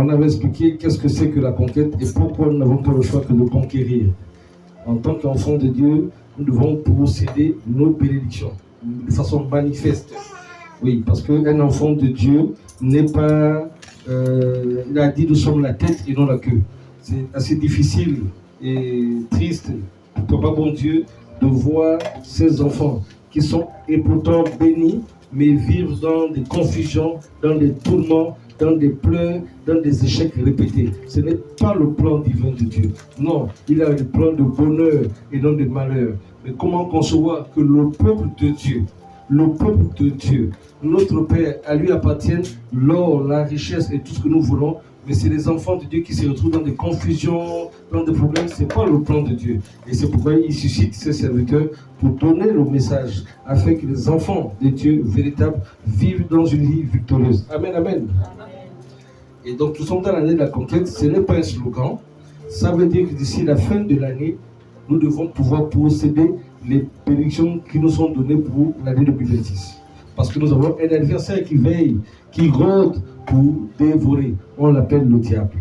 On avait expliqué qu'est-ce que c'est que la conquête et pourquoi nous n'avons pas le choix que de conquérir. En tant qu'enfants de Dieu, nous devons posséder nos bénédictions de façon manifeste. Oui, parce qu'un enfant de Dieu n'est pas... il a dit nous sommes la tête et non la queue. C'est assez difficile et triste pour Papa bon Dieu de voir ses enfants qui sont et pourtant bénis, mais vivent dans des confusions, dans des tourments, dans des pleurs, dans des échecs répétés. Ce n'est pas le plan divin de Dieu. Non, il a le plan de bonheur et non de malheur. Mais comment concevoir que le peuple de Dieu, notre Père, à lui appartiennent l'or, la richesse et tout ce que nous voulons, mais c'est les enfants de Dieu qui se retrouvent dans des confusions, dans des problèmes. Ce n'est pas le plan de Dieu. Et c'est pourquoi il suscite ses serviteurs pour donner le message, afin que les enfants de Dieu véritables vivent dans une vie victorieuse. Amen, amen. Amen. Et donc nous sommes dans l'année de la conquête. Ce n'est pas un slogan. Ça veut dire que d'ici la fin de l'année, nous devons pouvoir posséder les bénédictions qui nous sont données pour l'année 2026. Parce que nous avons un adversaire qui veille, qui rôde pour dévorer. On l'appelle le diable.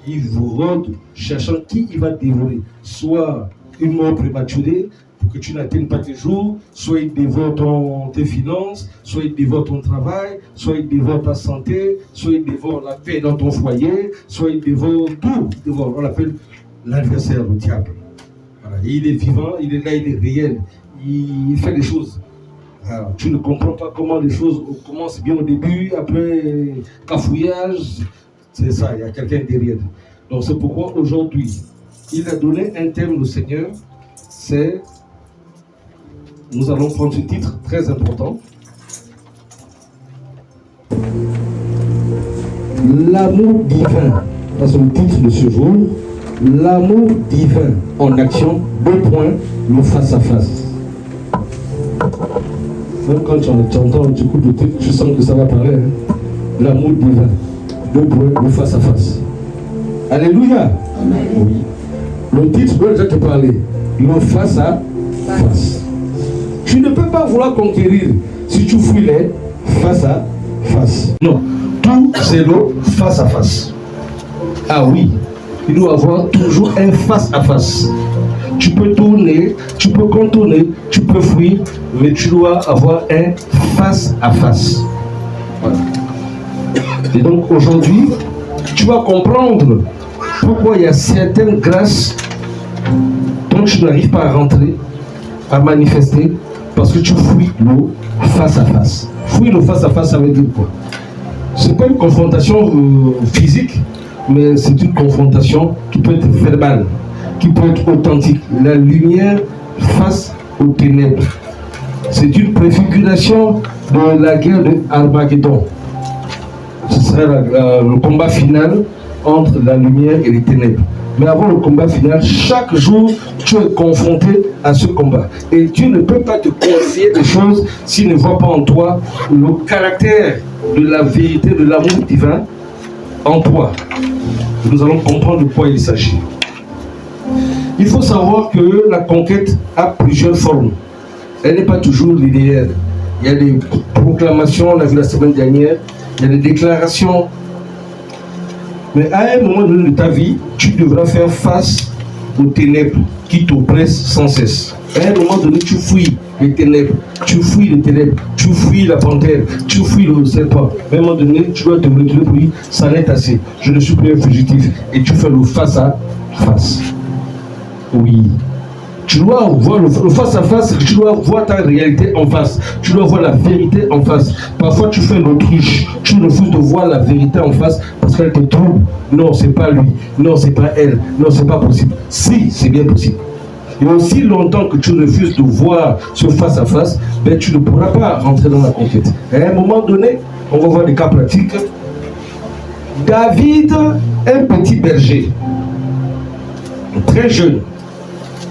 Il vous rôde cherchant qui il va dévorer. Soit une mort prématurée pour que tu n'atteignes pas tes jours, soit il dévore tes finances, soit il dévore ton travail, soit il dévore ta santé, soit il dévore la paix dans ton foyer, soit il dévore tout. On l'appelle l'adversaire, le diable. Voilà. Et il est vivant, il est là, il est réel. Il fait des choses. Alors, tu ne comprends pas comment les choses commencent bien au début, après cafouillage, c'est ça, il y a quelqu'un derrière. Donc c'est pourquoi aujourd'hui, il a donné un thème au Seigneur, c'est, nous allons prendre ce titre très important, l'amour divin, c'est le titre de ce jour, l'amour divin en action, 2 points, le face-à-face. Même quand tu entends du coup de truc, tu sens que ça va parler. Hein? L'amour divin. 2 points, le face-à-face. Alléluia. Amen. Oui. Le titre doit déjà te parler. Le face-à-face. Tu ne peux pas vouloir conquérir si tu fuis les face-à-face. Non. Tout, c'est le face-à-face. Ah oui. Il doit avoir toujours un face-à-face. Tu peux tourner, tu peux contourner, tu peux fuir, mais tu dois avoir un face-à-face. Voilà. Et donc aujourd'hui, tu vas comprendre pourquoi il y a certaines grâces dont tu n'arrives pas à rentrer, à manifester, parce que tu fuis le face-à-face. Fuir le face-à-face, ça veut dire quoi? Ce n'est pas une confrontation physique, mais c'est une confrontation qui peut être verbale, qui peut être authentique. La lumière face aux ténèbres. C'est une préfiguration de la guerre de Armageddon. Ce sera le combat final entre la lumière et les ténèbres. Mais avant le combat final, chaque jour, tu es confronté à ce combat. Et Dieu ne peut pas te confier des choses s'il ne voit pas en toi le caractère de la vérité, de l'amour divin en toi. Nous allons comprendre de quoi il s'agit. Il faut savoir que la conquête a plusieurs formes. Elle n'est pas toujours linéaire. Il y a des proclamations, on l'a vu la semaine dernière, il y a des déclarations. Mais à un moment donné de ta vie, tu devras faire face aux ténèbres qui t'oppressent sans cesse. À un moment donné, tu fuis les ténèbres, tu fuis la panthère, tu fuis le serpent. À un moment donné, tu dois te retourner pour dire, ça n'est assez, je ne suis plus un fugitif. Et tu fais le face-à-face. Oui. Tu dois voir le face-à-face, tu dois voir ta réalité en face. Tu dois voir la vérité en face. Parfois, tu fais l'autruche. Tu refuses de voir la vérité en face parce qu'elle te trouble. Non, c'est pas lui. Non, c'est pas elle. Non, c'est pas possible. Si, c'est bien possible. Et aussi longtemps que tu refuses de voir ce face-à-face, ben, tu ne pourras pas rentrer dans la conquête. À un moment donné, on va voir des cas pratiques. David, un petit berger, très jeune,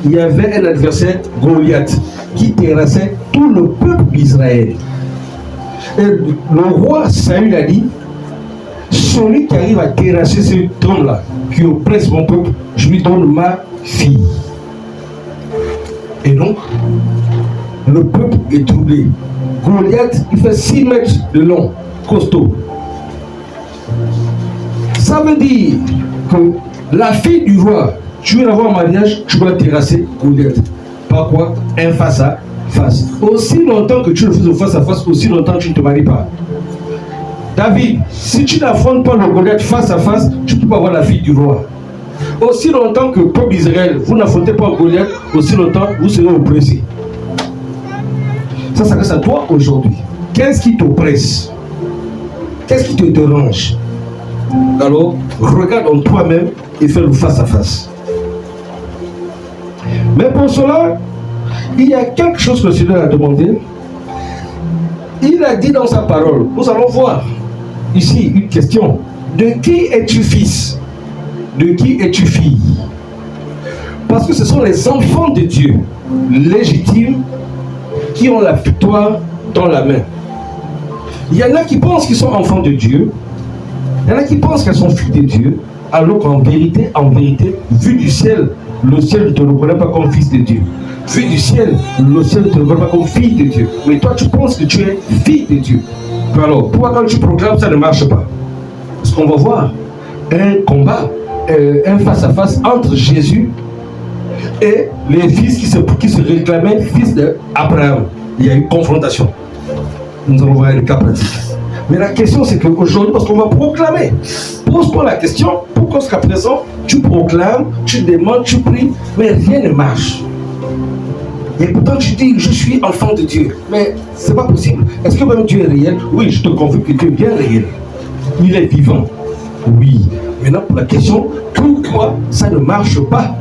il y avait un adversaire, Goliath, qui terrassait tout le peuple d'Israël. Et le roi Saül a dit, celui qui arrive à terrasser cet homme-là, qui oppresse mon peuple, je lui donne ma fille. Et donc, le peuple est troublé. Goliath, il fait 6 mètres de long, costaud. Ça veut dire que la fille du roi, tu veux l'avoir en mariage, tu dois terrasser Goliath. Par quoi? Un face à face. Aussi longtemps que tu le fais au face à face, aussi longtemps tu ne te maries pas. David, si tu n'affrontes pas le Goliath face à face, tu ne peux pas avoir la fille du roi. Aussi longtemps que le peuple d'Israël, vous n'affrontez pas Goliath, aussi longtemps vous serez oppressés. Ça s'adresse à toi aujourd'hui. Qu'est-ce qui t'oppresse? Qu'est-ce qui te dérange? Alors, regarde en toi-même et fais le face à face. Mais pour cela, il y a quelque chose que le Seigneur a demandé. Il a dit dans sa parole, nous allons voir ici une question. De qui es-tu fils? De qui es-tu fille? Parce que ce sont les enfants de Dieu légitimes qui ont la victoire dans la main. Il y en a qui pensent qu'ils sont enfants de Dieu. Il y en a qui pensent qu'elles sont filles de Dieu, alors qu'en vérité, vu du ciel, le ciel ne te reconnaît pas comme fils de Dieu. Vu du ciel, le ciel ne te reconnaît pas comme fille de Dieu. Mais toi, tu penses que tu es fille de Dieu. Alors, pourquoi quand tu proclames, ça ne marche pas? Parce qu'on va voir un combat, un face-à-face entre Jésus et les fils qui se réclamaient fils d'Abraham. Il y a eu confrontation. Nous allons voir le cas pratique. Mais la question, c'est qu'aujourd'hui, parce qu'on va proclamer, pose-toi la question, pourquoi jusqu'à présent, tu proclames, tu demandes, tu pries, mais rien ne marche. Et pourtant, tu dis, je suis enfant de Dieu. Mais c'est pas possible. Est-ce que même Dieu est réel? Oui, je te confirme que Dieu est bien réel. Il est vivant. Oui. Maintenant, pour la question, pourquoi ça ne marche pas?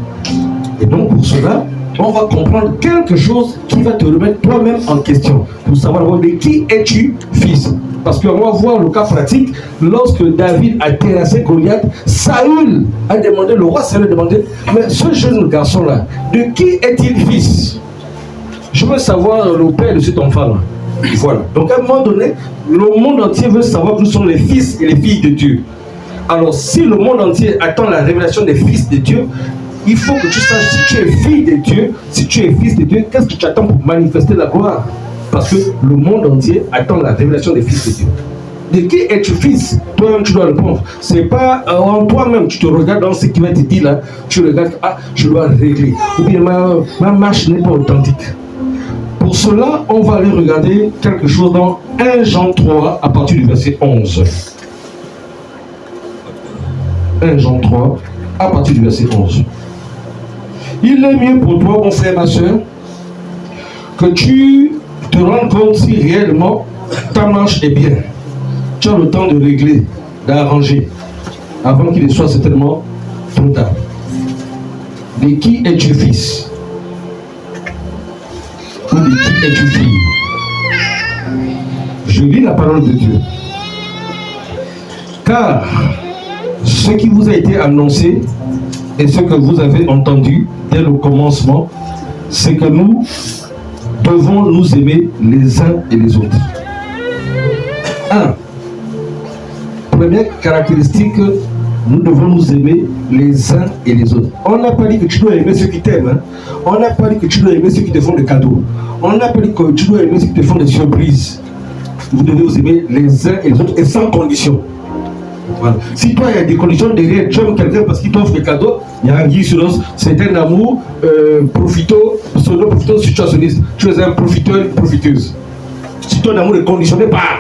Et donc, pour cela, on va comprendre quelque chose qui va te remettre toi-même en question. Pour savoir de qui es-tu fils. Parce qu'on va voir le cas pratique. Lorsque David a terrassé Goliath, Saül a demandé, le roi Saül a demandé, mais ce jeune garçon-là, de qui est-il fils? Je veux savoir le père de cet enfant-là. Voilà. Donc à un moment donné, le monde entier veut savoir que nous sommes les fils et les filles de Dieu. Alors si le monde entier attend la révélation des fils de Dieu, il faut que tu saches si tu es fille de Dieu, si tu es fils de Dieu, qu'est-ce que tu attends pour manifester la gloire? Parce que le monde entier attend la révélation des fils de Dieu. De qui es-tu fils? Toi-même, tu dois répondre. C'est pas en toi-même, tu te regardes dans ce qui va te dire là, tu regardes, ah, je dois régler. Ou bien ma marche n'est pas authentique. Pour cela, on va aller regarder quelque chose dans 1 Jean 3 à partir du verset 11. 1 Jean 3 à partir du verset 11. Il est mieux pour toi, mon frère, ma soeur, que tu te rendes compte si réellement ta marche est bien. Tu as le temps de régler, d'arranger, avant qu'il ne soit certainement trop tard. De qui es-tu fils? Ou de qui es-tu fille? Je lis la parole de Dieu. Car ce qui vous a été annoncé et ce que vous avez entendu dès le commencement, c'est que nous devons nous aimer les uns et les autres. 1. Première caractéristique, nous devons nous aimer les uns et les autres. On n'a pas dit que tu dois aimer ceux qui t'aiment. Hein? On n'a pas dit que tu dois aimer ceux qui te font des cadeaux. On n'a pas dit que tu dois aimer ceux qui te font des surprises. Vous devez vous aimer les uns et les autres et sans condition. Voilà. Si toi il y a des conditions derrière, tu aimes quelqu'un parce qu'il t'offre des cadeaux, il y a un guide sur l'os, c'est un amour situationniste. Tu es un profiteur, une profiteuse. Si ton amour est conditionné par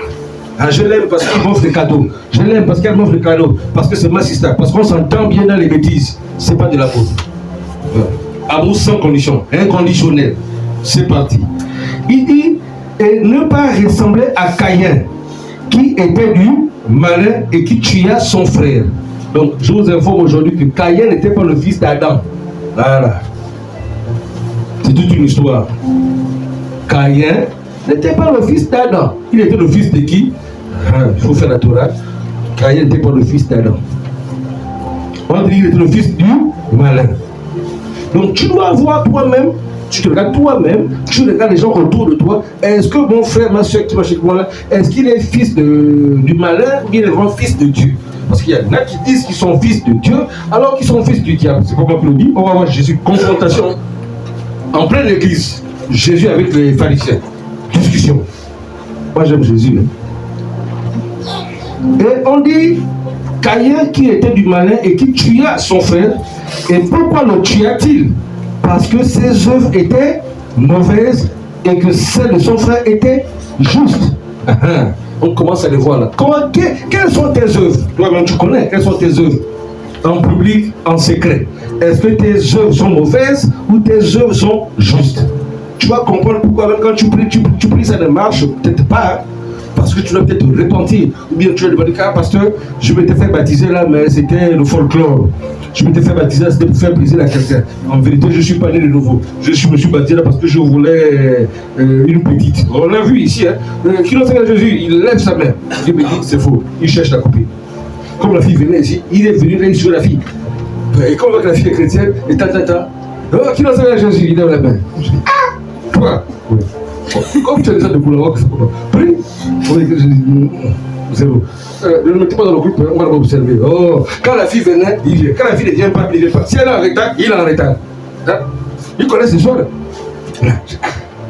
je l'aime parce qu'il m'offre des cadeaux, je l'aime parce qu'elle m'offre des cadeaux, parce que c'est ma sister, parce qu'on s'entend bien dans les bêtises, c'est pas de l'amour. Voilà. Amour sans condition, inconditionnel. C'est parti. Il dit et ne pas ressembler à Caïn, qui était du malin et qui tua son frère. Donc je vous informe aujourd'hui que Caïn n'était pas le fils d'Adam. Voilà. C'est toute une histoire. Caïn n'était pas le fils d'Adam. Il était le fils de qui? Il faut faire la Torah. Caïn n'était pas le fils d'Adam. On dit qu'il était le fils du malin. Donc tu dois voir toi-même, tu te regardes toi-même, tu regardes les gens autour de toi. Est-ce que mon frère, ma soeur qui va chez moi là, est-ce qu'il est fils du malin ou bien il est vraiment fils de Dieu? Parce qu'il y en a qui disent qu'ils sont fils de Dieu alors qu'ils sont fils du diable. C'est pas moi qui le dis. On va voir Jésus, confrontation en pleine église. Jésus avec les pharisiens. Discussion. Moi j'aime Jésus. Hein. Et on dit Caïn qui était du malin et qui tua son frère. Et pourquoi le tua-t-il? Parce que ses œuvres étaient mauvaises et que celles de son frère étaient justes. On commence à les voir là. Quelles sont tes œuvres? Toi-même tu connais, quelles sont tes œuvres? En public, en secret. Est-ce que tes œuvres sont mauvaises ou tes œuvres sont justes? Tu vas comprendre pourquoi même quand tu pries, ça ne marche peut-être pas. Parce que tu dois peut-être te repentir. Ou bien tu vas demander, pasteur, je m'étais fait baptiser là, mais c'était le folklore. Je m'étais fait baptiser là, c'était pour faire plaisir à quelqu'un. En vérité, je ne suis pas né de nouveau. Me suis baptisé là parce que je voulais une petite. On l'a vu ici. Qui l'a fait à Jésus? Il lève sa main. Il me dit, c'est faux. Il cherche la copine. Comme la fille venait ici, il est venu là, il suit la fille. Et comme la fille est chrétienne, et qui l'a fait à Jésus? Il lève la main. Je dis, toi, oui. Comme tu as déjà de couleurs, prie. Zéro. Ne le mettez pas dans le groupe, on va l'observer. Oh, quand la fille venait, il vient. Quand la fille ne vient pas, il ne vient pas. Si elle est en retard, il est en retard. Il connaît ces choses.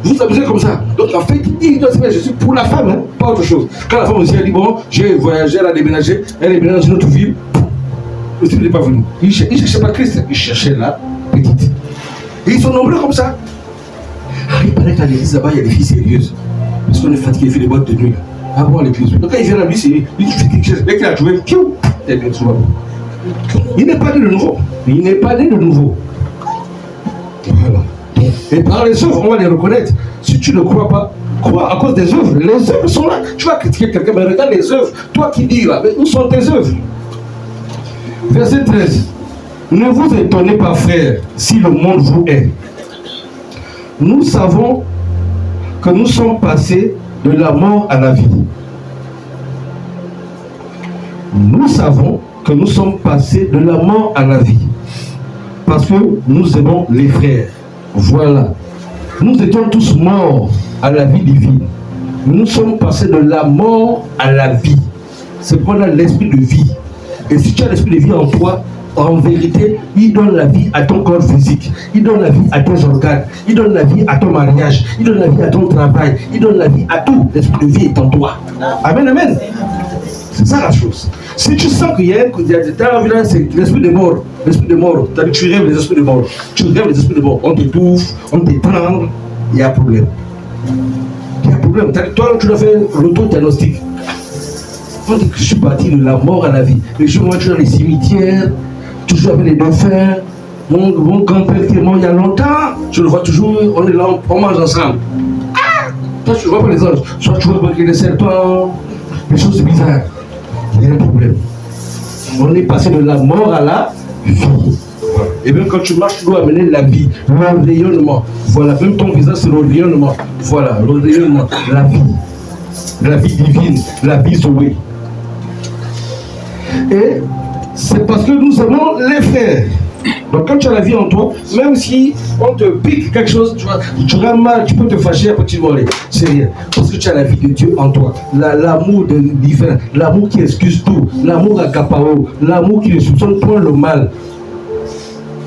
Vous amusez comme ça. Donc en fait, il doit se faire Jésus pour la femme, pas autre chose. Quand la femme aussi a dit, bon, j'ai voyagé, elle a déménagé, elle est venue dans une autre ville, le type n'est pas venu. Il ne cherchait pas Christ, il cherchait la petite. Et ils sont nombreux comme ça. Il paraît qu'à l'église là-bas, il y a des filles sérieuses. Parce qu'on est fatigué, il fait des boîtes de nuit. Ah bon, l'église. Donc quand il vient à l'église, il fait quelque chose. Dès qu'il a trouvé, il n'est pas né de nouveau. Il n'est pas né de nouveau. Voilà. Et par les œuvres, on va les reconnaître. Si tu ne crois pas, crois à cause des œuvres. Les œuvres sont là. Tu vas critiquer quelqu'un, mais regarde les œuvres. Toi qui dis là, mais où sont tes œuvres? Verset 13. Ne vous étonnez pas, frères, si le monde vous hait. Nous savons que nous sommes passés de la mort à la vie. Nous savons que nous sommes passés de la mort à la vie. Parce que nous aimons les frères. Voilà. Nous étions tous morts à la vie divine. Nous sommes passés de la mort à la vie. C'est qu'on a l'esprit de vie. Et si tu as l'esprit de vie en toi, en vérité, il donne la vie à ton corps physique, il donne la vie à tes organes, il donne la vie à ton mariage, il donne la vie à ton travail, il donne la vie à tout. L'esprit de vie est en toi. Amen, amen. C'est ça la chose. Si tu sens qu'il y a c'est l'esprit de mort, l'esprit de mort, tu rêves les esprits de mort, tu rêves les esprits de mort, on t'étouffe, on t'étrangle, il y a un problème. Il y a un problème. Toi, tu dois faire l'auto-diagnostic. On dit que je suis parti de la mort à la vie. Les gens vont dans les cimetières, toujours avec les dauphins. Mon grand-père qui est mort il y a longtemps, je le vois toujours, on est là, on mange ensemble. Ah! Toi, tu ne vois pas les anges. Soit tu vois les serpents, des choses bizarres. Il y a un problème. On est passé de la mort à la vie. Et même quand tu marches, tu dois amener la vie, le rayonnement. Voilà, même ton visage, c'est le rayonnement. Voilà, le rayonnement, la vie divine, la vie Zoé. Et c'est parce que nous aimons les frères. Donc quand tu as la vie en toi, même si on te pique quelque chose, tu auras mal, tu peux te fâcher, après tu vas aller. C'est rien. Parce que tu as la vie de Dieu en toi. L'amour divin, l'amour qui excuse tout, l'amour agapao, l'amour qui ne soupçonne point le mal.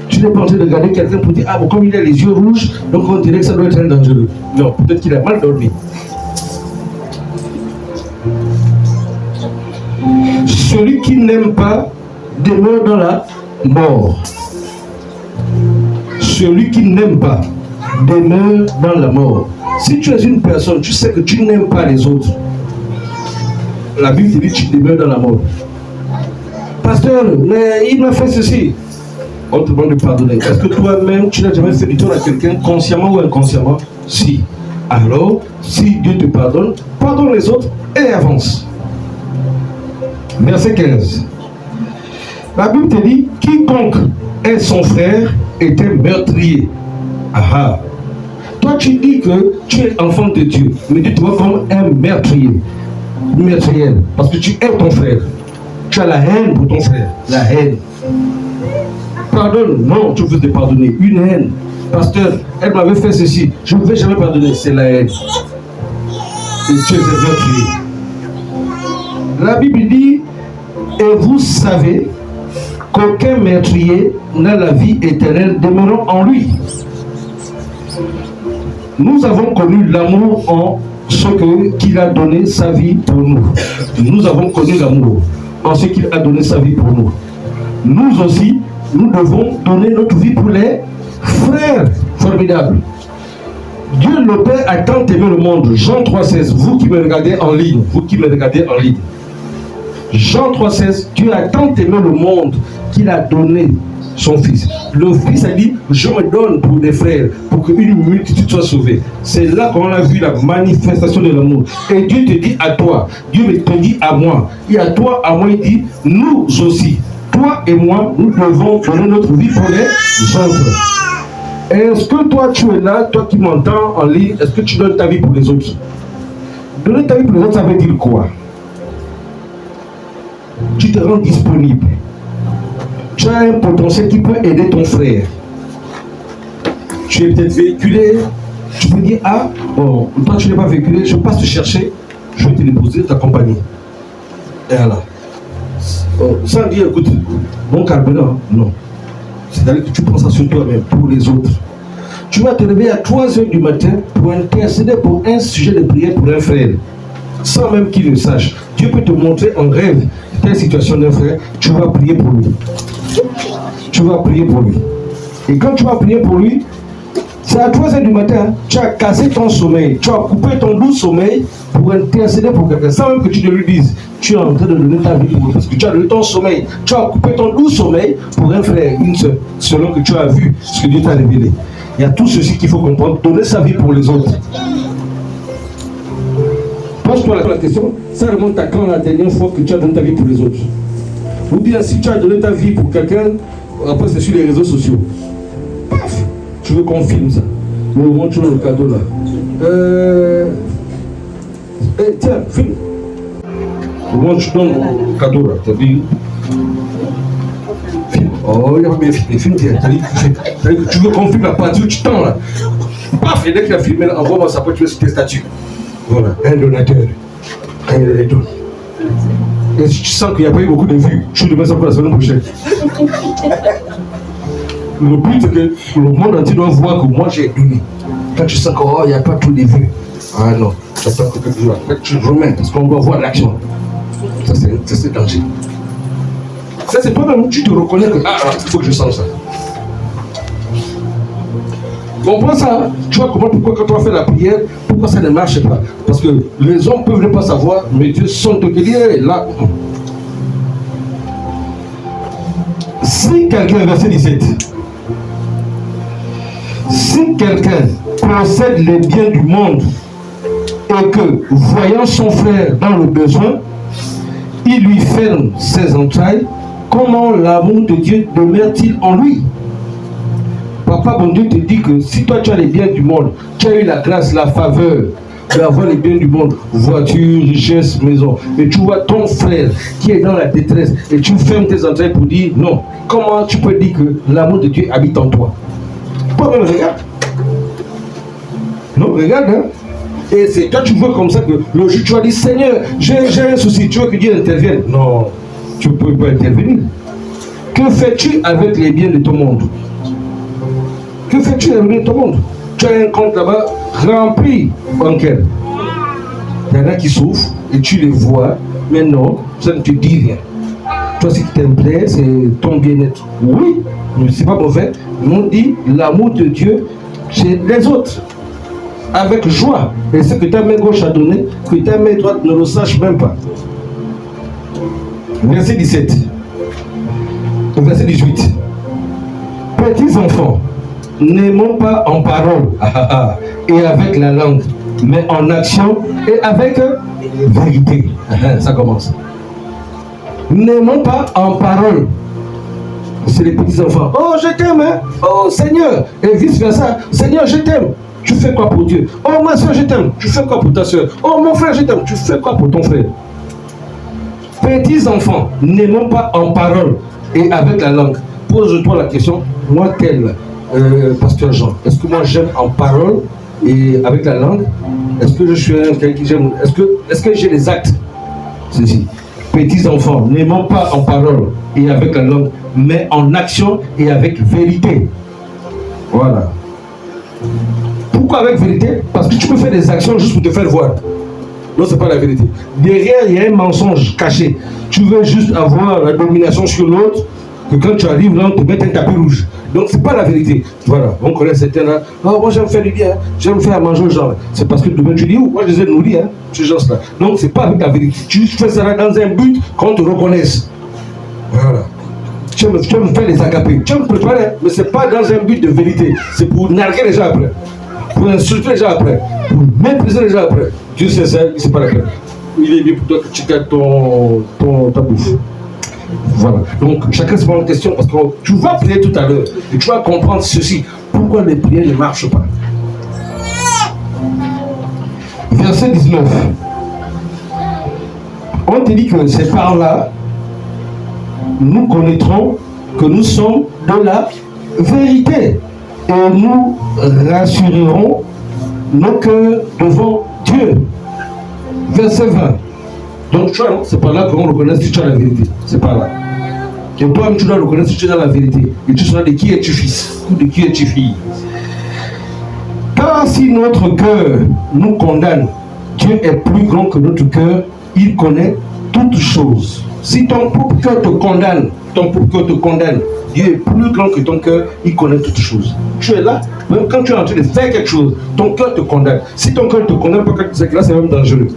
Tu n'es pas en train de regarder quelqu'un pour dire, ah bon, comme il a les yeux rouges, donc on dirait que ça doit être très dangereux. Non, peut-être qu'il a mal dormi. Celui qui n'aime pas demeure dans la mort. Celui qui n'aime pas demeure dans la mort. Si tu es une personne, tu sais que tu n'aimes pas les autres, la Bible te dit que tu demeures dans la mort. Pasteur, mais il m'a fait ceci. On te demande de pardonner. Est-ce que toi-même, tu n'as jamais fait du tort à quelqu'un, consciemment ou inconsciemment? Si. Alors, si Dieu te pardonne, pardonne les autres et avance. Verset 15. La Bible te dit, quiconque est son frère était meurtrier. Ah. Toi, tu dis que tu es enfant de Dieu, mais tu te vois comme un meurtrier. Meurtrier, parce que tu aimes ton frère. Tu as la haine pour ton frère. La haine. Pardonne. Non, tu veux te pardonner. Une haine. Pasteur, elle m'avait fait ceci. Je ne vais jamais pardonner. C'est la haine. Et tu es un meurtrier. La Bible dit, et vous savez qu'aucun meurtrier n'a la vie éternelle demeurant en lui. Nous avons connu l'amour en ce qu'il a donné sa vie pour nous. Nous avons connu l'amour en ce qu'il a donné sa vie pour nous. Nous aussi, nous devons donner notre vie pour les frères. Formidable. Dieu le Père a tant aimé le monde. Jean 3,16. Vous qui me regardez en ligne, Jean 3,16. Dieu a tant aimé le monde qu'il a donné son Fils. Le Fils a dit, je me donne pour des frères, pour qu'une multitude soit sauvée. C'est là qu'on a vu la manifestation de l'amour. Et Dieu te dit à toi, Dieu te dit à moi, et à toi, à moi, il dit, nous aussi, toi et moi, nous devons donner notre vie pour les autres. Est-ce que toi, tu es là, toi qui m'entends en ligne, est-ce que tu donnes ta vie pour les autres? Donner ta vie pour les autres, ça veut dire quoi? Tu te rends disponible. Tu as un potentiel qui peut aider ton frère. Tu es peut-être véhiculé. Tu peux dire, ah, bon, toi tu n'es pas véhiculé, je passe te chercher, je vais te déposer, t'accompagner. Et voilà. Sans dire, écoute, bon carburant, non. C'est-à-dire que tu penses ça sur toi-même, pour les autres. Tu vas te lever à 3h du matin pour intercéder pour un sujet de prière pour un frère, sans même qu'il le sache. Dieu peut te montrer en rêve telle situation d'un frère, tu vas prier pour lui. Tu vas prier pour lui. Et quand tu vas prier pour lui, c'est à 3h du matin, tu as cassé ton sommeil, tu as coupé ton doux sommeil pour intercéder pour quelqu'un, sans même que tu ne lui dises. Tu es en train de donner ta vie pour lui, parce que tu as donné ton sommeil, tu as coupé ton doux sommeil pour un frère, une soeur, selon que tu as vu ce que Dieu t'a révélé. Il y a tout ceci qu'il faut comprendre, donner sa vie pour les autres. Pose-toi la question, ça remonte à quand la dernière fois que tu as donné ta vie pour les autres? Ou bien si tu as donné ta vie pour quelqu'un, après c'est sur les réseaux sociaux. Paf, tu veux qu'on filme ça. Mais on montre le cadeau là. Tiens, filme. Au moins tu donnes le cadeau là, t'as vu? Filme. Oh, il a pas bien filmé, filme, t'as dit que tu veux qu'on filme la partie où tu tends là. Paf, et dès qu'il a filmé, envoie-moi ça, après tu veux sur tes statuts. Voilà, un donateur. Un donateur. Et si tu sens qu'il n'y a pas eu beaucoup de vues, je te mets ça pour la semaine prochaine. Le but c'est que le monde entier doit voir que moi j'ai donné. Quand tu sens qu'il n'y a pas tous les vues, ah non, ça peut être quelque chose. Tu remets parce qu'on doit voir l'action. Ça c'est danger. Ça c'est toi-même où tu te reconnais que il faut que je sens ça. Comprends ça? Tu vas comprendre pourquoi quand on fait la prière, pourquoi ça ne marche pas. Parce que les hommes peuvent ne pas savoir, mais Dieu sent que Dieu est là. Si quelqu'un, verset 17, si quelqu'un possède les biens du monde et que, voyant son frère dans le besoin, il lui ferme ses entrailles, comment l'amour de Dieu demeure-t-il en lui? Papa, bon Dieu te dit que si toi tu as les biens du monde, tu as eu la grâce, la faveur d'avoir les biens du monde, voiture, richesse, maison, et tu vois ton frère qui est dans la détresse et tu fermes tes entrailles pour dire non, comment tu peux dire que l'amour de Dieu habite en toi? Toi-même, regarde. Non, regarde, hein. Et c'est quand tu vois comme ça que le jour tu vas dire Seigneur, j'ai un souci, tu veux que Dieu intervienne? Non, tu ne peux pas intervenir. Que fais-tu avec les biens de ton monde? Que fais-tu avec les biens de ton monde? Tu as un compte là-bas rempli bancaire. Il y en a qui souffrent et tu les vois, mais non, ça ne te dit rien. Toi, si tu plaît, c'est ton bien-être. Oui, mais ce n'est pas mauvais. Mais on dit l'amour de Dieu chez les autres. Avec joie. Et ce que ta main gauche a donné, que ta main droite ne le sache même pas. Verset 17. Verset 18. Petits enfants, n'aimons pas en parole et avec la langue, mais en action et avec vérité. Ça commence. N'aimons pas en parole. C'est les petits enfants. Oh, je t'aime, hein? Oh, Seigneur. Et vice versa. Seigneur, je t'aime. Tu fais quoi pour Dieu? Oh, ma soeur, je t'aime. Tu fais quoi pour ta soeur? Oh, mon frère, je t'aime. Tu fais quoi pour ton frère? Petits enfants, n'aimons pas en parole et avec la langue. Pose-toi la question, moi tel pasteur Jean, est-ce que moi j'aime en parole et avec la langue? Est-ce que je suis quelqu'un qui j'aime? Est-ce que j'ai les actes? Ceci. Petits enfants, n'aimons pas en parole et avec la langue, mais en action et avec vérité. Voilà. Pourquoi avec vérité? Parce que tu peux faire des actions juste pour te faire voir. Non, ce n'est pas la vérité. Derrière, il y a un mensonge caché. Tu veux juste avoir la domination sur l'autre, que quand tu arrives là, on te met un tapis rouge. Donc c'est pas la vérité. Voilà, on connaît certains là. Oh, moi j'aime faire du bien, j'aime faire à manger aux gens. C'est parce que demain tu dis, moi je les ai nourris, ces gens-là. Donc c'est pas avec la vérité. Tu fais ça là dans un but qu'on te reconnaisse. Voilà. Tu aimes faire les agapés, tu aimes me préparer, mais c'est pas dans un but de vérité. C'est pour narguer les gens après, pour insulter les gens après, pour mépriser les gens après. Dieu sait ça, c'est pas la peine. Il est bien pour toi que tu gardes ta bouffe. Voilà. Donc chacun se pose une question parce que tu vas prier tout à l'heure et tu vas comprendre ceci. Pourquoi les prières ne marchent pas? Verset 19. On te dit que c'est par là nous connaîtrons que nous sommes de la vérité et nous rassurerons nos cœurs devant Dieu. Verset 20. Donc tu vois, c'est par là qu'on reconnaît si tu as la vérité. C'est par là. Et toi-même, tu dois reconnaître si tu as la vérité. Et tu sauras de qui es-tu fils ou de qui es-tu fille. Car si notre cœur nous condamne, Dieu est plus grand que notre cœur. Il connaît toutes choses. Si ton propre cœur te condamne, Dieu est plus grand que ton cœur. Il connaît toutes choses. Tu es là, même quand tu es en train de faire quelque chose, ton cœur te condamne. Si ton cœur ne te condamne pas, c'est que là, c'est même dangereux.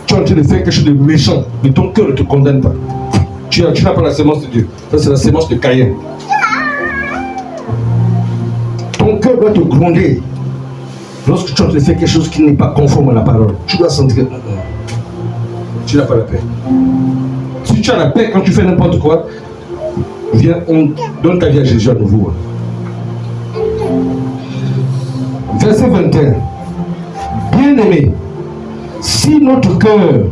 Tu es en train de faire quelque chose de méchant, mais ton cœur ne te condamne pas. Tu n'as pas la sémence de Dieu. Ça, c'est la sémence de Caïn. Ton cœur doit te gronder. Lorsque tu es en train de faire quelque chose qui n'est pas conforme à la parole, tu dois sentir que tu n'as pas la paix. Si tu as la paix quand tu fais n'importe quoi, viens, on donne ta vie à Jésus à nouveau. Verset 21. Bien-aimés, si notre cœur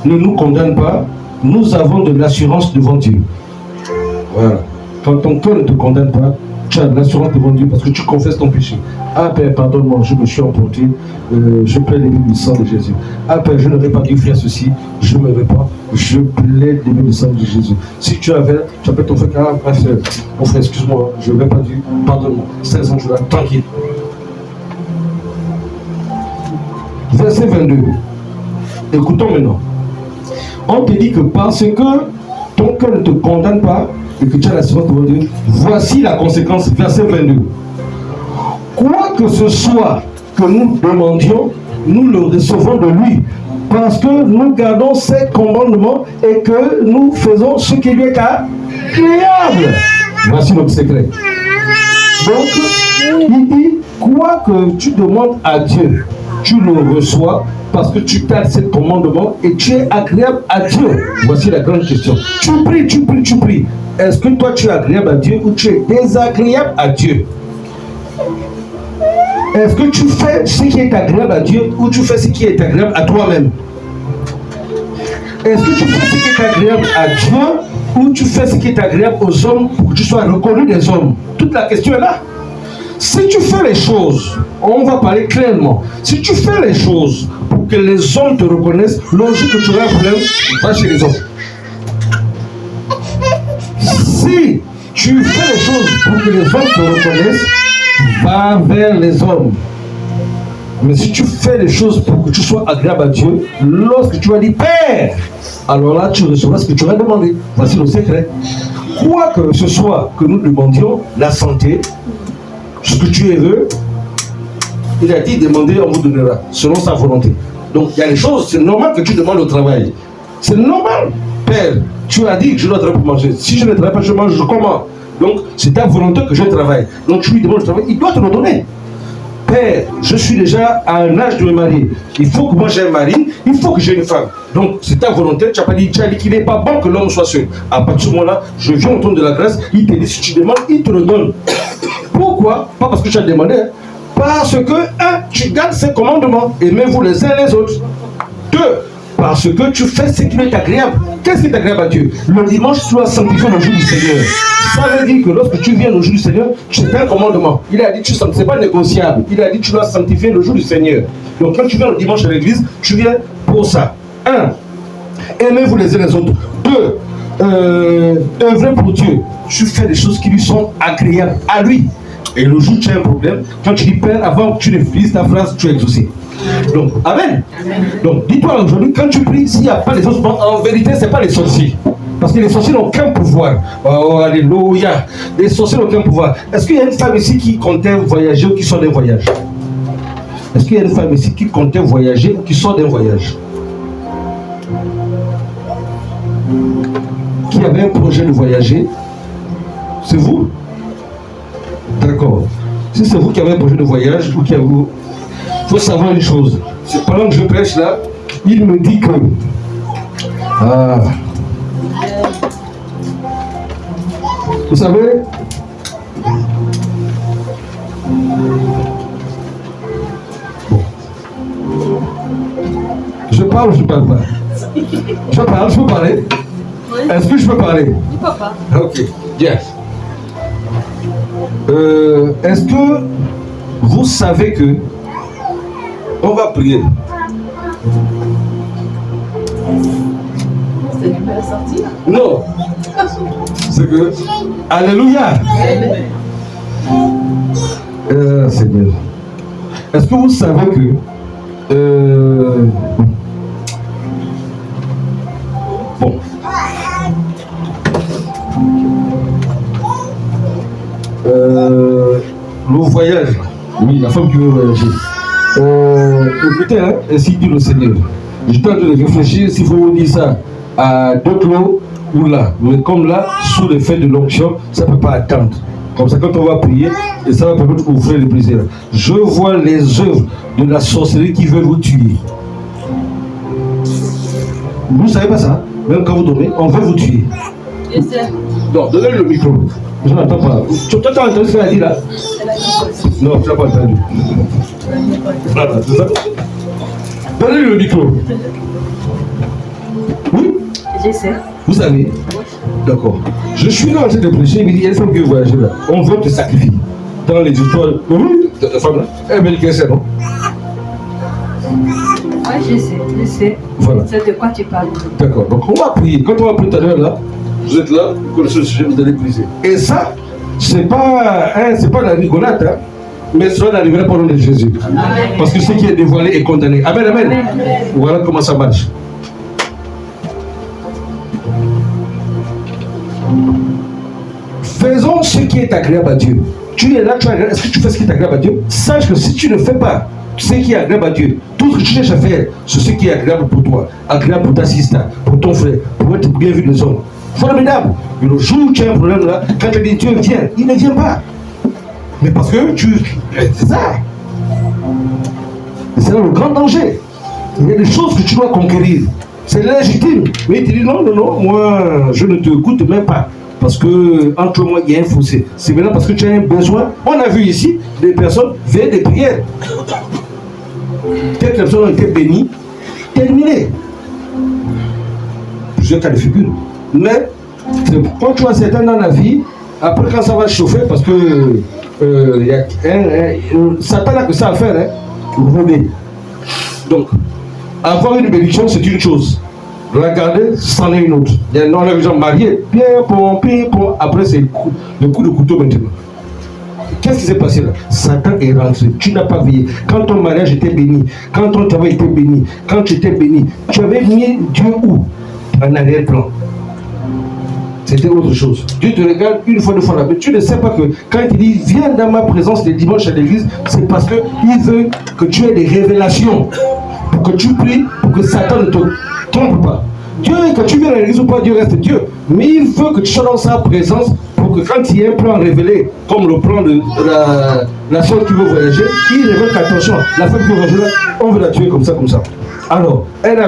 ne nous condamne pas, nous avons de l'assurance devant Dieu. Voilà. Quand ton cœur ne te condamne pas, tu as de l'assurance devant Dieu parce que tu confesses ton péché. Ah Père, pardonne-moi, je me suis emporté, je plaide le sang de Jésus. Ah Père, je n'aurais pas dû faire ceci, je me répands, je plaide le sang de Jésus. Si tu appelles ton frère, ah frère, mon frère, excuse-moi, je n'aurais pas dû, pardonne-moi. 16 ans, tu vas tranquille. Verset 22. Écoutons maintenant. On te dit que parce que ton cœur ne te condamne pas et que tu as l'assurance devant Dieu, voici la conséquence, verset 22. Quoi que ce soit que nous demandions, nous le recevons de lui, parce que nous gardons ses commandements et que nous faisons ce qui lui est agréable. Voici notre secret. Donc, il dit, quoi que tu demandes à Dieu, tu le reçois parce que tu gardes ses commandements et tu es agréable à Dieu. Voici la grande question. Tu pries. Est-ce que toi tu es agréable à Dieu ou tu es désagréable à Dieu? Est-ce que tu fais ce qui est agréable à Dieu ou tu fais ce qui est agréable à toi-même? Est-ce que tu fais ce qui est agréable à Dieu ou tu fais ce qui est agréable aux hommes pour que tu sois reconnu des hommes? Toute la question est là. Si tu fais les choses, on va parler clairement. Si tu fais les choses pour que les hommes te reconnaissent, logique que tu auras un problème, va chez les hommes. Si tu fais les choses pour que les hommes te reconnaissent, va vers les hommes. Mais si tu fais les choses pour que tu sois agréable à Dieu, lorsque tu vas dire Père, alors là tu recevras ce que tu auras demandé. Voici le secret. Quoi que ce soit que nous demandions, la santé, ce que tu veux, il a dit demander, on vous donnera, selon sa volonté. Donc il y a des choses, c'est normal que tu demandes au travail. C'est normal. Père, tu as dit que je dois travailler pour manger. Si je ne travaille pas, je mange comment? Donc c'est ta volonté que je travaille. Donc tu lui demandes le travail, il doit te le donner. Père, je suis déjà à un âge de me marier. Il faut que moi j'ai un mari, il faut que j'ai une femme. Donc c'est ta volonté, tu as dit qu'il n'est pas bon que l'homme soit seul. À partir de ce moment-là, je viens au trône de la grâce, il te dit si tu demandes, il te le donne. Pourquoi? Pas parce que tu as demandé, parce que, tu gardes ses commandements, aimez-vous les uns les autres. 2, parce que tu fais ce qui est agréable. Qu'est-ce qui est agréable à Dieu? Le dimanche, tu dois sanctifier le jour du Seigneur. Ça veut dire que lorsque tu viens le jour du Seigneur, c'est un commandement. Il a dit, c'est pas négociable. Il a dit, tu dois sanctifier le jour du Seigneur. Donc quand tu viens le dimanche à l'église, tu viens pour ça. 1, aimez-vous les uns les autres. 2, œuvrez pour Dieu. Tu fais des choses qui lui sont agréables à lui. Et le jour où tu as un problème, quand tu dis Père, avant que tu ne finisses ta phrase, tu es exaucé. Donc, amen. Donc, dis-toi aujourd'hui, quand tu pries, s'il n'y a pas les autres, en vérité, ce n'est pas les sorciers. Parce que les sorciers n'ont aucun pouvoir. Oh, alléluia. Les sorciers n'ont aucun pouvoir. Est-ce qu'il y a une femme ici qui comptait voyager ou qui sort d'un voyage? Est-ce qu'il y a une femme ici qui comptait voyager ou qui sort d'un voyage? Qui avait un projet de voyager? C'est vous? D'accord. Si c'est vous qui avez un projet de voyage ou qui avez... Il faut savoir une chose. C'est pendant que je prêche là, il me dit que... vous savez, bon. Je parle ou je ne parle pas? Je parle, je peux parler? Oui. Est-ce que je peux parler? Du papa. Ok, yes. Est-ce que vous savez que on va prier? C'est une belle sortie. Non. C'est que... Alléluia. Seigneur. Est-ce que vous savez que... Bon. Le voyage. Oui, la femme qui veut voyager. Écoutez, hein, ainsi dit le Seigneur. Je suis en train de réfléchir s'il faut dire ça à d'autres lots ou là. Mais comme là, sous l'effet de l'onction, ça ne peut pas attendre. Comme ça, quand on va prier, et ça va permettre d'ouvrir le plaisir. Je vois les œuvres de la sorcellerie qui veulent vous tuer. Vous ne savez pas ça? Même quand vous dormez, on veut vous tuer. Je sais. Non, donnez-le le micro. Je n'entends pas. Tu as entendu ce qu'elle a dit là? Non, tu n'as pas entendu. Voilà, c'est ça. Donnez-le le micro. Oui? Je sais. Vous savez? D'accord. Je suis là en train de prêcher, il me dit, il y a une femme qui veut voyager là. On veut te sacrifier. Dans les histoires de la femme là. Elle me dit qu'elle sait, non? Oui, je sais. Voilà. C'est de quoi tu parles. D'accord. Donc on va prier. Quand on va prier tout à l'heure là, vous êtes là, vous connaissez le sujet, vous allez prier. Et ça, c'est pas la rigolade, hein, mais cela n'arrivera pas au nom de Jésus. Amen. Parce que ce qui est dévoilé est condamné. Amen, amen. Amen. Voilà comment ça marche. Faisons ce qui est agréable à Dieu. Tu es là, est-ce que tu fais ce qui est agréable à Dieu? Sache que si tu ne fais pas ce qui est agréable à Dieu, tout ce que tu cherches à faire, c'est ce qui est agréable pour toi, agréable pour ta sister, pour ton frère, pour être bien vu des hommes. Formidable. Mais le jour où tu as un problème là, quand tu dis Dieu vient, il ne vient pas. Mais parce que c'est ça. C'est là le grand danger. Il y a des choses que tu dois conquérir. C'est légitime. Mais il te dit non, moi je ne te goûte même pas. Parce que entre moi il y a un fossé. C'est maintenant parce que tu as un besoin. On a vu ici des personnes faire des prières. Quelques personnes ont été bénies, terminées. Plusieurs cas de figure. Mais quand tu as certains dans la vie, après quand ça va chauffer, parce que Satan n'a que ça à faire, hein, voler. Donc, avoir une bénédiction, c'est une chose. La garder, c'en est une autre. Il y a des gens mariés, après c'est le coup de couteau maintenant. Qu'est-ce qui s'est passé là? Satan est rentré, tu n'as pas veillé. Quand ton mariage était béni, quand ton travail était béni, quand tu étais béni, tu avais mis Dieu où? En arrière-plan. C'était autre chose. Dieu te regarde une fois, deux fois là. Mais tu ne sais pas que quand il dit viens dans ma présence les dimanches à l'église, c'est parce qu'il veut que tu aies des révélations. Pour que tu pries, pour que Satan ne te trompe pas. Dieu, que tu viennes à l'église ou pas, Dieu reste Dieu. Mais il veut que tu sois dans sa présence pour que quand il y a un plan révélé, comme le plan de la soeur qui veut voyager, il révèle qu'attention, la femme qui veut voyager, on veut la tuer comme ça, comme ça. Alors,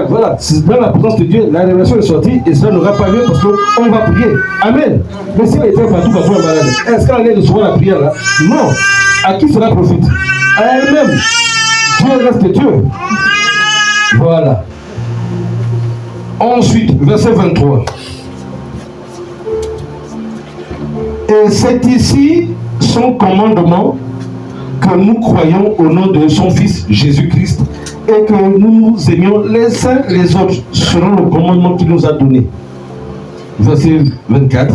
voilà, c'est dans la présence de Dieu, la révélation est sortie et cela n'aura pas lieu parce qu'on va prier. Amen. Mais si elle était partout est malade, est-ce qu'elle allait recevoir la prière là? Non. À qui cela profite? À elle-même. Dieu reste Dieu. Voilà. Ensuite, verset 23. Et c'est ici son commandement que nous croyons au nom de son Fils Jésus-Christ et que nous nous aimions les uns les autres selon le commandement qu'il nous a donné. Verset 24.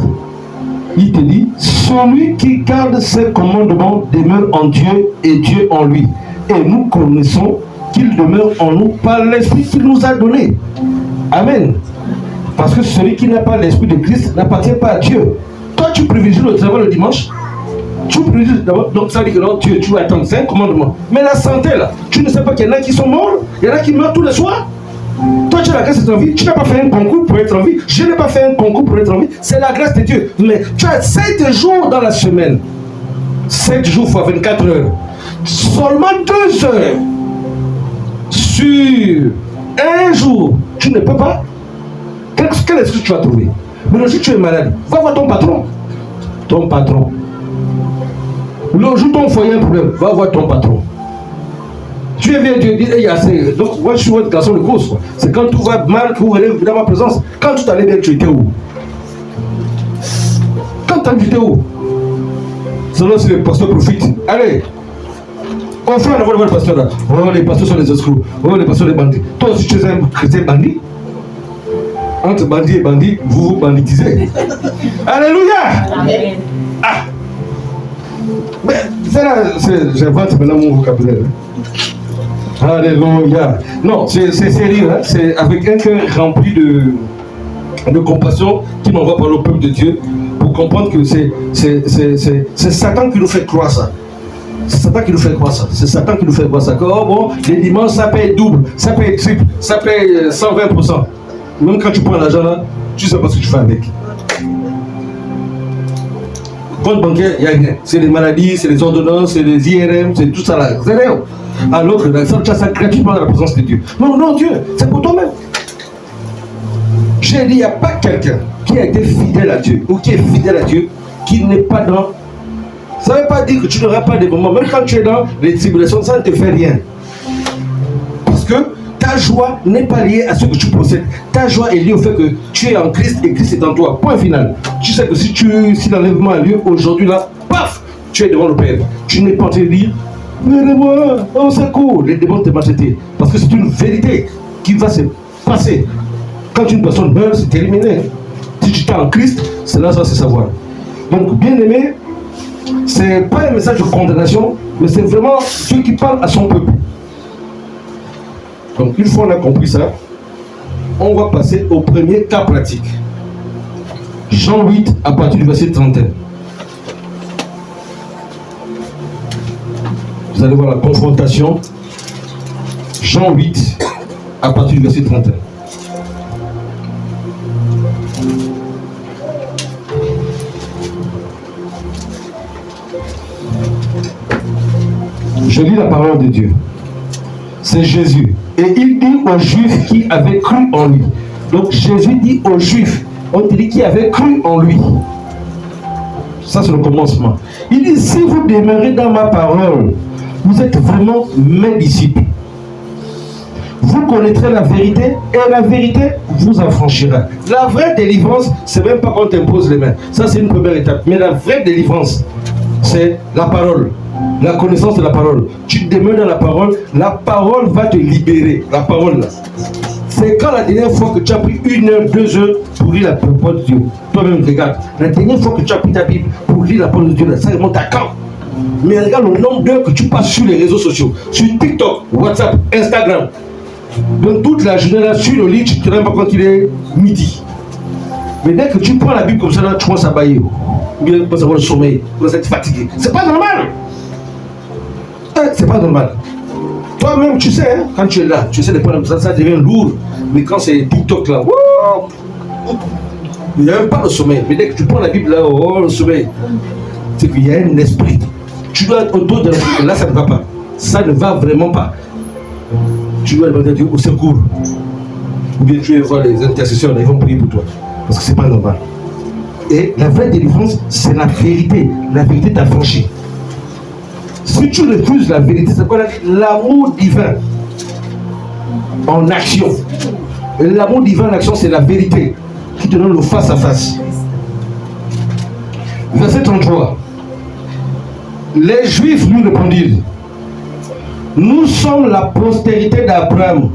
Il te dit, celui qui garde ses commandements demeure en Dieu et Dieu en lui. Et nous connaissons qu'il demeure en nous par l'Esprit qu'il nous a donné. Amen. Parce que celui qui n'a pas l'Esprit de Christ n'appartient pas à Dieu. Toi, tu privilégies le travail le dimanche. Tu privilégies d'abord. Donc ça veut dire que non, tu vas attendre 5 commandements. Mais la santé là, tu ne sais pas qu'il y en a qui sont morts, il y en a qui meurent tous les soirs. Toi, tu as la grâce d'être en vie. Tu n'as pas fait un concours pour être en vie. Je n'ai pas fait un concours pour être en vie. C'est la grâce de Dieu. Mais tu as 7 jours dans la semaine. 7 jours fois 24 heures. Seulement 2 heures sur un jour. Tu ne peux pas. Quelle excuse tu vas trouver? Mais le jour où tu es malade, va voir ton patron. Ton patron. Le jour où ton foyer a un problème, va voir ton patron. Tu viens Dieu dire, il y a assez. Donc, moi, je suis un garçon de course. C'est quand tout va mal que vous venez dans ma présence. Quand tout allait bien, tu étais où? Quand tu étais où? Selon si les pasteurs profitent. Allez, on fait un avoir le pasteur là. Oh, les pasteurs sont des escrocs. Oh, les pasteurs sont des bandits. Toi aussi, tu es un chrétien bandit. Entre bandit et bandit, vous vous banditisez. Alléluia! Amen. Ah! Mais c'est là, j'invente maintenant mon vocabulaire. Alléluia. Non, c'est sérieux, hein? C'est avec un cœur rempli de compassion qui m'envoie par le peuple de Dieu pour comprendre que c'est Satan qui nous fait croire ça. C'est Satan qui nous fait croire ça. C'est Satan qui nous fait croire ça. Que, oh bon, les dimanches, ça paye double, ça paye triple, ça paye 120%. Même quand tu prends l'argent là, tu sais pas ce que tu fais avec. Compte bancaire, il n'y a rien. C'est les maladies, c'est les ordonnances, c'est les IRM, c'est tout ça là. C'est rien. Alors que tu as ça gratuitement dans la présence de Dieu. Non, non, Dieu, c'est pour toi-même. J'ai dit, il n'y a pas quelqu'un qui a été fidèle à Dieu ou qui est fidèle à Dieu qui n'est pas dans. Ça ne veut pas dire que tu n'auras pas des moments, même quand tu es dans les tribulations, ça ne te fait rien. Parce que ta joie n'est pas liée à ce que tu possèdes. Ta joie est liée au fait que tu es en Christ et Christ est en toi. Point final. Tu sais que si l'enlèvement a lieu aujourd'hui là, paf, tu es devant le Père. Tu n'es pas en train de dire, aidez-moi, au secours. Les démons te maltraiter. Parce que c'est une vérité qui va se passer. Quand une personne meurt, c'est terminé. Si tu es en Christ, cela va se savoir. Donc, bien aimé, c'est pas un message de condamnation, mais c'est vraiment Dieu qui parle à son peuple. Donc, une fois on a compris ça, on va passer au premier cas pratique. Jean 8, à partir du verset 31. Vous allez voir la confrontation. Jean 8, à partir du verset 31. Je lis la parole de Dieu. C'est Jésus. Et il dit aux Juifs qui avaient cru en lui. Donc Jésus dit aux Juifs, on dit qui avaient cru en lui. Ça c'est le commencement. Il dit, si vous demeurez dans ma parole, vous êtes vraiment mes disciples. Vous connaîtrez la vérité et la vérité vous affranchira. La vraie délivrance, c'est même pas qu'on t'impose les mains. Ça c'est une première étape. Mais la vraie délivrance, c'est la parole. La connaissance de la parole. Tu demeures dans la parole va te libérer. La parole là. C'est quand la dernière fois que tu as pris 1 heure, 2 heures pour lire la parole de Dieu. Toi-même regarde. La dernière fois que tu as pris ta Bible pour lire la parole de Dieu, là, ça remonte à quand? Mais regarde le nombre d'heures que tu passes sur les réseaux sociaux. Sur TikTok, WhatsApp, Instagram. Donc toute la journée là, sur le lit, tu ne te rends pas compte qu'il est midi. Mais dès que tu prends la Bible comme ça, là, tu commences à bailler. Ou bien tu commences à avoir le sommeil. Tu commences à être fatigué. C'est pas normal. C'est pas normal. Toi-même, tu sais, hein, quand tu es là, tu sais de prendre ça, ça devient lourd. Mais quand c'est TikTok là, il n'y a même pas le sommeil. Mais dès que tu prends la Bible là, oh, le sommeil, c'est qu'il y a un esprit. Tu dois être autour de la Bible. Là, ça ne va pas. Ça ne va vraiment pas. Tu dois demander à Dieu au secours. Ou bien tu vas voir les intercesseurs, ils vont prier pour toi. Parce que c'est pas normal. Et la vraie délivrance, c'est la vérité. La vérité t'a franchi. Si tu refuses la vérité, c'est quoi l'amour divin en action. Et l'amour divin en action, c'est la vérité qui te donne le face à face. Verset 33. Les Juifs lui répondirent, nous sommes la postérité d'Abraham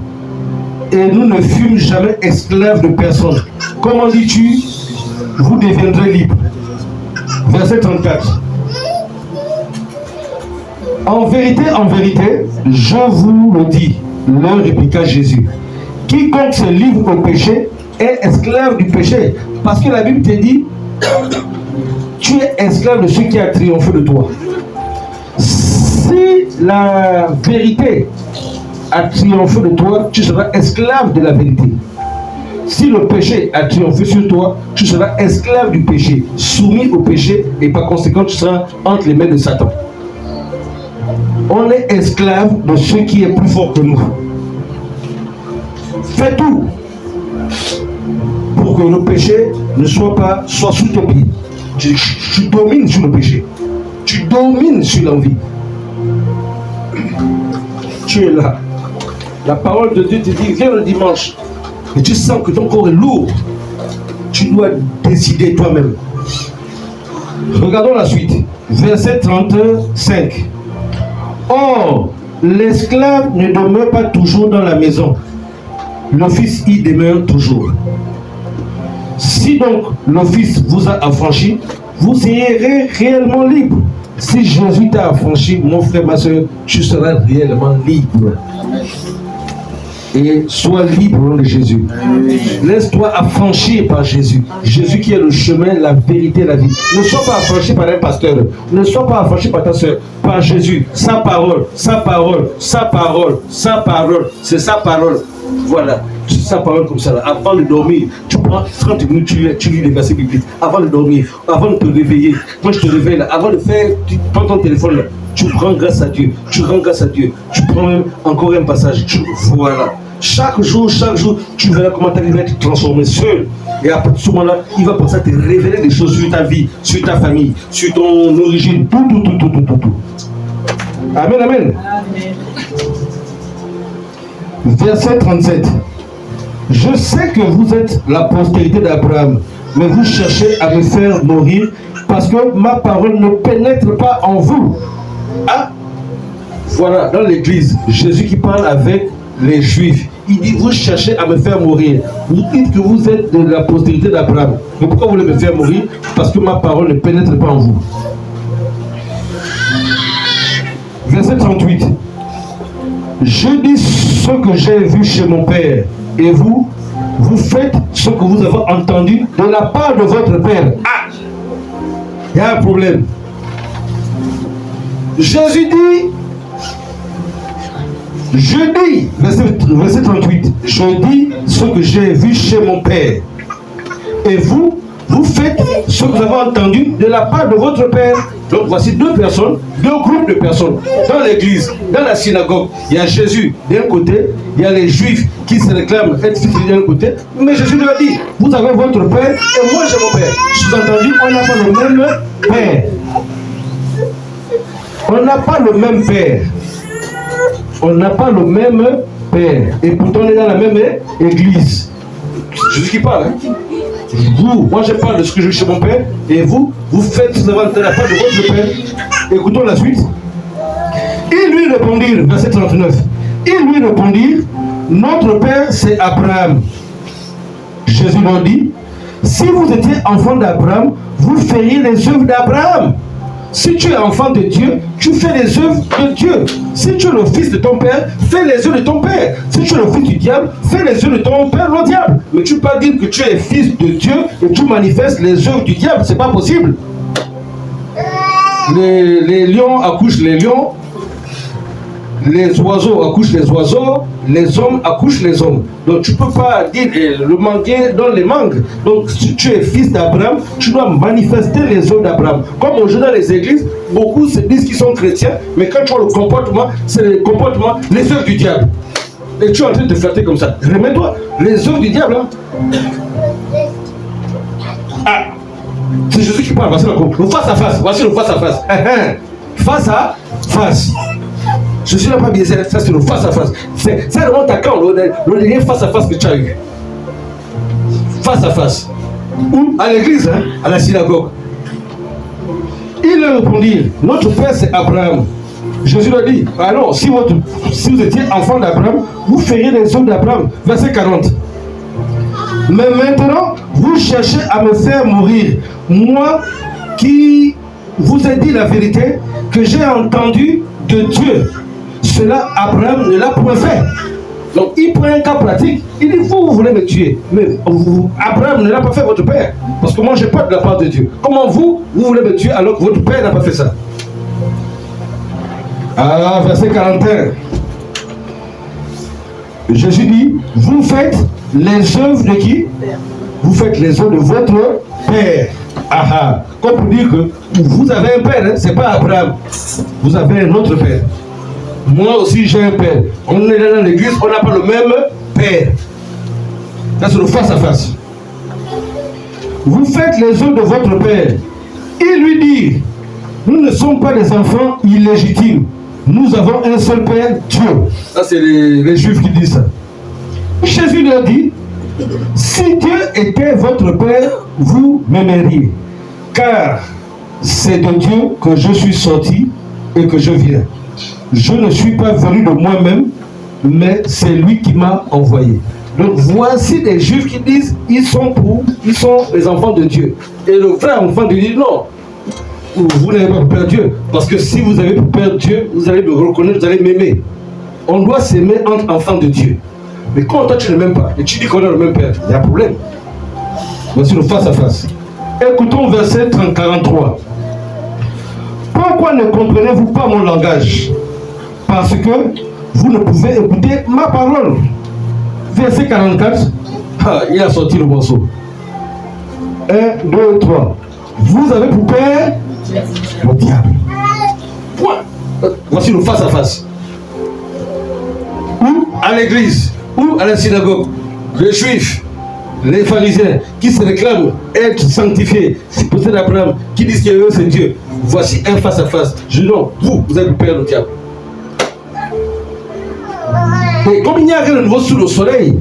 et nous ne fûmes jamais esclaves de personne. Comment dis-tu, vous deviendrez libres? Verset 34. En vérité, je vous le dis, Leur répliqua Jésus. Quiconque se livre au péché est esclave du péché. Parce que la Bible te dit, tu es esclave de ceux qui a triomphé de toi. Si la vérité a triomphé de toi, tu seras esclave de la vérité. Si le péché a triomphé sur toi, tu seras esclave du péché, soumis au péché, et par conséquent, tu seras entre les mains de Satan. On est esclave de ce qui est plus fort que nous. Fais tout pour que le péché ne soit sous tes pieds. Tu domines sur le péché. Tu domines sur l'envie. Tu es là. La parole de Dieu te dit, viens le dimanche. Et tu sens que ton corps est lourd. Tu dois décider toi-même. Regardons la suite. Verset 35. Or, l'esclave ne demeure pas toujours dans la maison. Le fils y demeure toujours. Si donc le fils vous a affranchi, vous serez réellement libre. Si Jésus t'a affranchi, mon frère, ma soeur, tu seras réellement libre. Et sois libre au nom de Jésus. Laisse-toi affranchir par Jésus. Jésus qui est le chemin, la vérité, la vie. Ne sois pas affranchi par un pasteur. Ne sois pas affranchi par ta soeur. Par Jésus. Sa parole, sa parole, sa parole, sa parole. C'est sa parole. Voilà. C'est sa parole comme ça. Là. Avant de dormir, tu prends 30 minutes, tu lis les versets bibliques. Avant de dormir, avant de te réveiller. Moi je te réveille là. Avant de faire, tu prends ton téléphone là. Tu rends grâce à Dieu. Tu rends grâce à Dieu. Tu prends même encore un passage. Voilà. Chaque jour, tu verras comment ta vie va être transformée seul. Et à partir de ce moment-là, il va penser à te révéler des choses sur ta vie, sur ta famille, sur ton origine. Tout. Amen, amen. Verset 37. Je sais que vous êtes la postérité d'Abraham, mais vous cherchez à me faire mourir parce que ma parole ne pénètre pas en vous. Ah, voilà, dans l'église, Jésus qui parle avec les Juifs, il dit, vous cherchez à me faire mourir. Vous dites que vous êtes de la postérité d'Abraham. Mais pourquoi vous voulez me faire mourir? Parce que ma parole ne pénètre pas en vous. Verset 38. Je dis ce que j'ai vu chez mon Père, et vous, vous faites ce que vous avez entendu de la part de votre Père. Ah! Il y a un problème. Jésus dit, verset 38, je dis ce que j'ai vu chez mon Père. Et vous, vous faites ce que vous avez entendu de la part de votre Père. Donc voici deux personnes, deux groupes de personnes dans l'église, dans la synagogue. Il y a Jésus d'un côté, il y a les Juifs qui se réclament être fils de Dieu d'un côté. Mais Jésus leur dit, vous avez votre Père et moi j'ai mon Père. Sous-entendu, on n'a pas le même Père. On n'a pas le même Père. On n'a pas le même Père. Et pourtant on est dans la même église. Jésus qui parle. Hein? Moi je parle de ce que je vis chez mon Père, et vous faites ce que vous avez de la part de votre Père. Écoutons la suite. Ils lui répondirent, verset 39. Ils lui répondirent, notre Père c'est Abraham. Jésus leur dit, si vous étiez enfant d'Abraham, vous feriez les œuvres d'Abraham. Si tu es enfant de Dieu, tu fais les œuvres de Dieu. Si tu es le fils de ton père, fais les œuvres de ton père. Si tu es le fils du diable, fais les œuvres de ton père, le diable. Mais tu ne peux pas dire que tu es fils de Dieu et tu manifestes les œuvres du diable. C'est pas possible. Les lions accouchent les lions, les oiseaux accouchent les oiseaux, les hommes accouchent les hommes. Donc tu ne peux pas dire le manguier donne les mangues. Donc si tu es fils d'Abraham, tu dois manifester les œuvres d'Abraham. Comme aujourd'hui dans les églises, beaucoup se disent qu'ils sont chrétiens, mais quand tu vois le comportement, c'est le comportement, les œuvres du diable. Et tu es en train de te flatter comme ça. Remets-toi, les œuvres du diable. Hein. Ah, c'est Jésus qui parle, voici le face à face, voici le face à face. Face à face. Je suis là pas biaisé, ça c'est le face à face. Ça remonte à quand le dernier face à face que tu as eu? Face à face. Ou à l'église, hein, à la synagogue. Ils leur répondirent, notre père c'est Abraham. Jésus leur dit, alors si vous étiez enfant d'Abraham, vous feriez les œuvres d'Abraham. Verset 40. Mais maintenant, vous cherchez à me faire mourir. Moi qui vous ai dit la vérité, que j'ai entendu de Dieu. Cela, Abraham ne l'a point fait. Donc il prend un cas pratique, il dit vous voulez me tuer, mais Abraham ne l'a pas fait votre père, parce que moi je n'ai pas de la part de Dieu. Comment vous voulez me tuer alors que votre père n'a pas fait ça? Ah, verset 41. Jésus dit, vous faites les œuvres de qui? Vous faites les œuvres de votre père. Ah ah, comme pour dire que vous avez un père, hein? C'est pas Abraham, vous avez un autre père. Moi aussi j'ai un père. On est dans l'église, on n'a pas le même père. Là c'est le face à face. Vous faites les œuvres de votre père. Il lui dit, nous ne sommes pas des enfants illégitimes. Nous avons un seul père, Dieu. Ça c'est les juifs qui disent ça. Jésus leur dit, si Dieu était votre père, vous m'aimeriez. Car c'est de Dieu que je suis sorti et que je viens. Je ne suis pas venu de moi-même, mais c'est lui qui m'a envoyé. Donc voici des juifs qui disent ils sont les enfants de Dieu. Et le vrai enfant de Dieu dit non, vous n'avez pas pour père Dieu. Parce que si vous avez pour père Dieu, vous allez me reconnaître, vous allez m'aimer. On doit s'aimer entre enfants de Dieu. Mais quand toi tu ne m'aimes pas et tu dis qu'on a le même père, il y a un problème. Voici le face à face. Écoutons verset 43. Pourquoi ne comprenez-vous pas mon langage? Parce que vous ne pouvez écouter ma parole. Verset 44. Ah, il a sorti le morceau. 1, 2, 3. Vous avez pour père le diable. Point. Voici le face à face. Ou à l'église, ou à la synagogue, les juifs, les pharisiens qui se réclament être sanctifiés, c'est possèdent d'Abraham, qui disent que c'est Dieu. Voici un face à face. Je dis non, vous avez le père le diable. Et comme il n'y a rien de nouveau sous le soleil,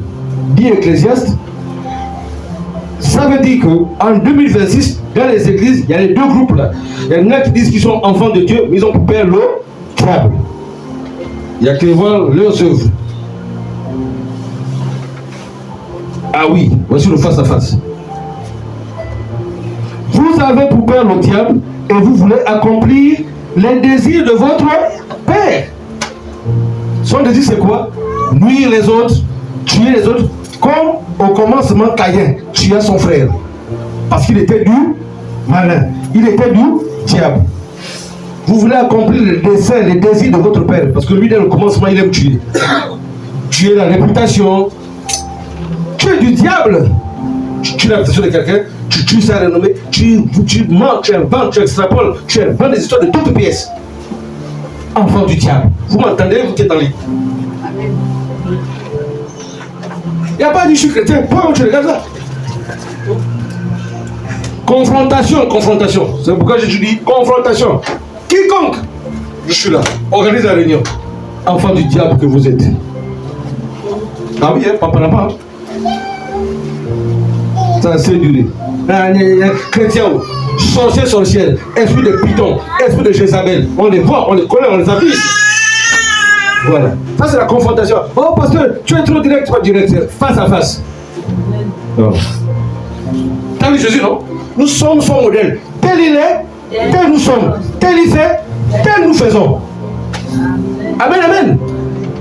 dit Ecclésiaste, ça veut dire qu'en 2026, dans les églises, il y a les deux groupes là. Il y en a qui disent qu'ils sont enfants de Dieu, mais ils ont pour père le diable. Il n'y a qu'à voir leurs œuvres. Ah oui, voici le face à face. Vous avez pour père le diable et vous voulez accomplir les désirs de votre père. Son désir c'est quoi? Nuire les autres, tuer les autres, comme au commencement Caïn tua son frère. Parce qu'il était du malin, il était du diable. Vous voulez accomplir les desseins, les désirs de votre père, parce que lui dès le commencement il aime tuer. Tuer la réputation. Tu es du diable. Tu tues la réputation de quelqu'un, tu tues sa renommée, tu mens, tu inventes, tu extrapoles, tu inventes des histoires de toutes pièces. Enfant du diable. Vous m'entendez, vous qui êtes en ligne? Il n'y a pas dit je suis chrétien, pourquoi tu regardes là? Confrontation, confrontation. C'est pourquoi je te dis confrontation. Quiconque, je suis là, organise la réunion. Enfant du diable que vous êtes. Ah oui, hein, papa n'a pas. Ça a assez duré. Chrétien, sorcier, sorcière, esprit de Python, esprit de Jézabel. On les voit, on les connaît, on les affiche. Voilà. Ça c'est la confrontation. Oh pasteur, tu es trop direct, pas direct, face à face. Non. T'as vu Jésus, non? Nous sommes son modèle. Tel il est, tel nous sommes. Tel il fait, tel nous faisons. Amen, amen.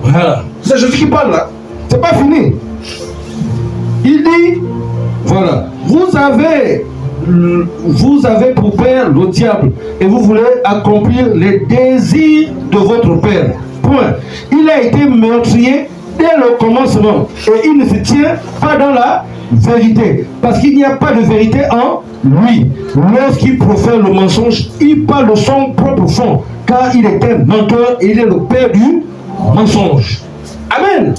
Voilà. C'est Jésus qui parle là. C'est pas fini. Il dit, voilà, vous avez pour père le diable et vous voulez accomplir les désirs de votre père. Point. Il a été meurtrier dès le commencement et il ne se tient pas dans la vérité parce qu'il n'y a pas de vérité en lui. Lorsqu'il profère le mensonge, il parle de son propre fond car il est un menteur et il est le père du mensonge. Amen.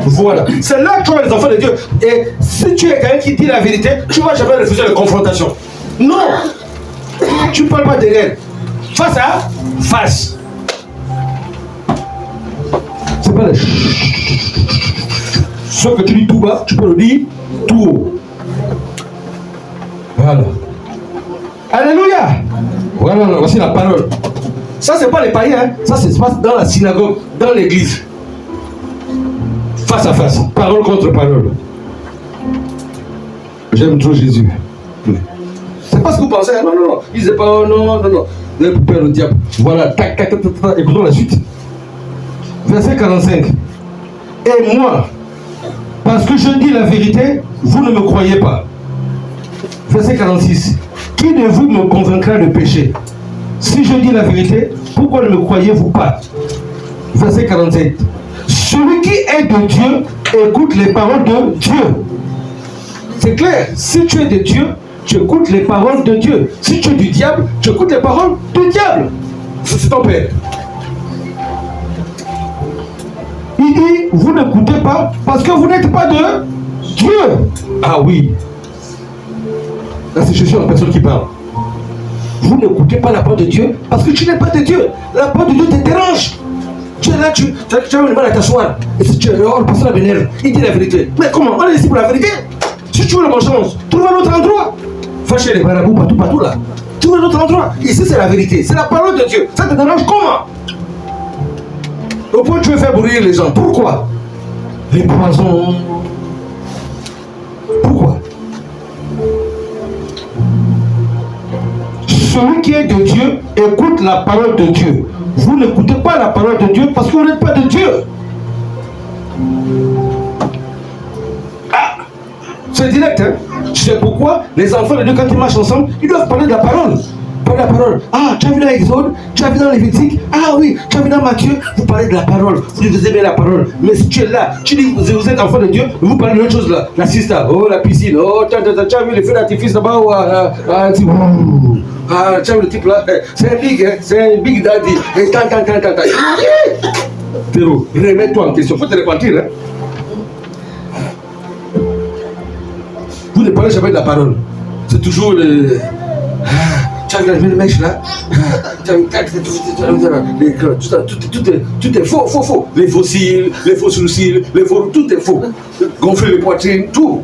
Voilà. C'est là que tu vois les enfants de Dieu. Et si tu es quelqu'un qui dit la vérité, tu ne vas jamais refuser la confrontation. Non. Tu ne parles pas derrière. Face à face. C'est pas les ce que tu dis tout bas, tu peux le dire tout haut. Voilà. Alléluia. Voilà, voici la parole. Ça, c'est pas les païens. Hein. Ça, se passe dans la synagogue, dans l'église. Face à face, parole contre parole. J'aime trop Jésus. C'est pas ce que vous pensez, hein? Non, non, non. Il disait pas, oh, non, non, non. Vous avez peur le diable. Voilà, tac, tac, tac, tac, tac. Écoutons la suite. Verset 45. Et moi, parce que je dis la vérité, vous ne me croyez pas. Verset 46. Qui de vous me convaincra de péché? Si je dis la vérité, pourquoi ne me croyez-vous pas? Verset 47. Celui qui est de Dieu écoute les paroles de Dieu. C'est clair, si tu es de Dieu, tu écoutes les paroles de Dieu. Si tu es du diable, tu écoutes les paroles du diable. C'est ton père. Il dit, vous n'écoutez pas parce que vous n'êtes pas de Dieu. Ah oui. Là, c'est Jésus en personne qui parle. Vous n'écoutez pas la parole de Dieu parce que tu n'es pas de Dieu. La parole de Dieu te dérange. Tu es là, tu as le mal à t'asseoir. Et si tu es dehors, le pasteur m'énerve. Il dit la vérité. Mais comment? On est ici pour la vérité. Si tu veux la vengeance, trouve un autre endroit. Va chez les marabouts, partout là. Trouve un autre endroit. Ici, c'est la vérité. C'est la parole de Dieu. Ça te dérange comment? Au point où tu veux faire brûler les gens. Pourquoi? Les poisons. Pourquoi? Celui qui est de Dieu écoute la parole de Dieu. Vous n'écoutez pas la parole de Dieu parce que vous n'êtes pas de Dieu. Ah, c'est direct, hein? Tu sais pourquoi? Les enfants de Dieu, quand ils marchent ensemble, ils doivent parler de la parole. Parler de la parole. Ah, tu as vu dans Exode, tu as vu dans Lévitique, ah oui, tu as vu dans Matthieu, vous parlez de la parole, vous devez aimer la parole. Mais si tu es là, tu dis que vous êtes enfant de Dieu, vous parlez de autre chose là. La siesta, oh la piscine, oh tu as vu les feux d'artifice là-bas, ou tu as vu le type là, c'est un big daddy, et tant. Théro, remets-toi en question, faut te repentir, hein. Vous ne parlez jamais de la parole. C'est toujours le... Tu as vu le mec là? Tout est faux. Les faux cils, les faux sourcils, tout est faux. Gonfler les poitrines, tout.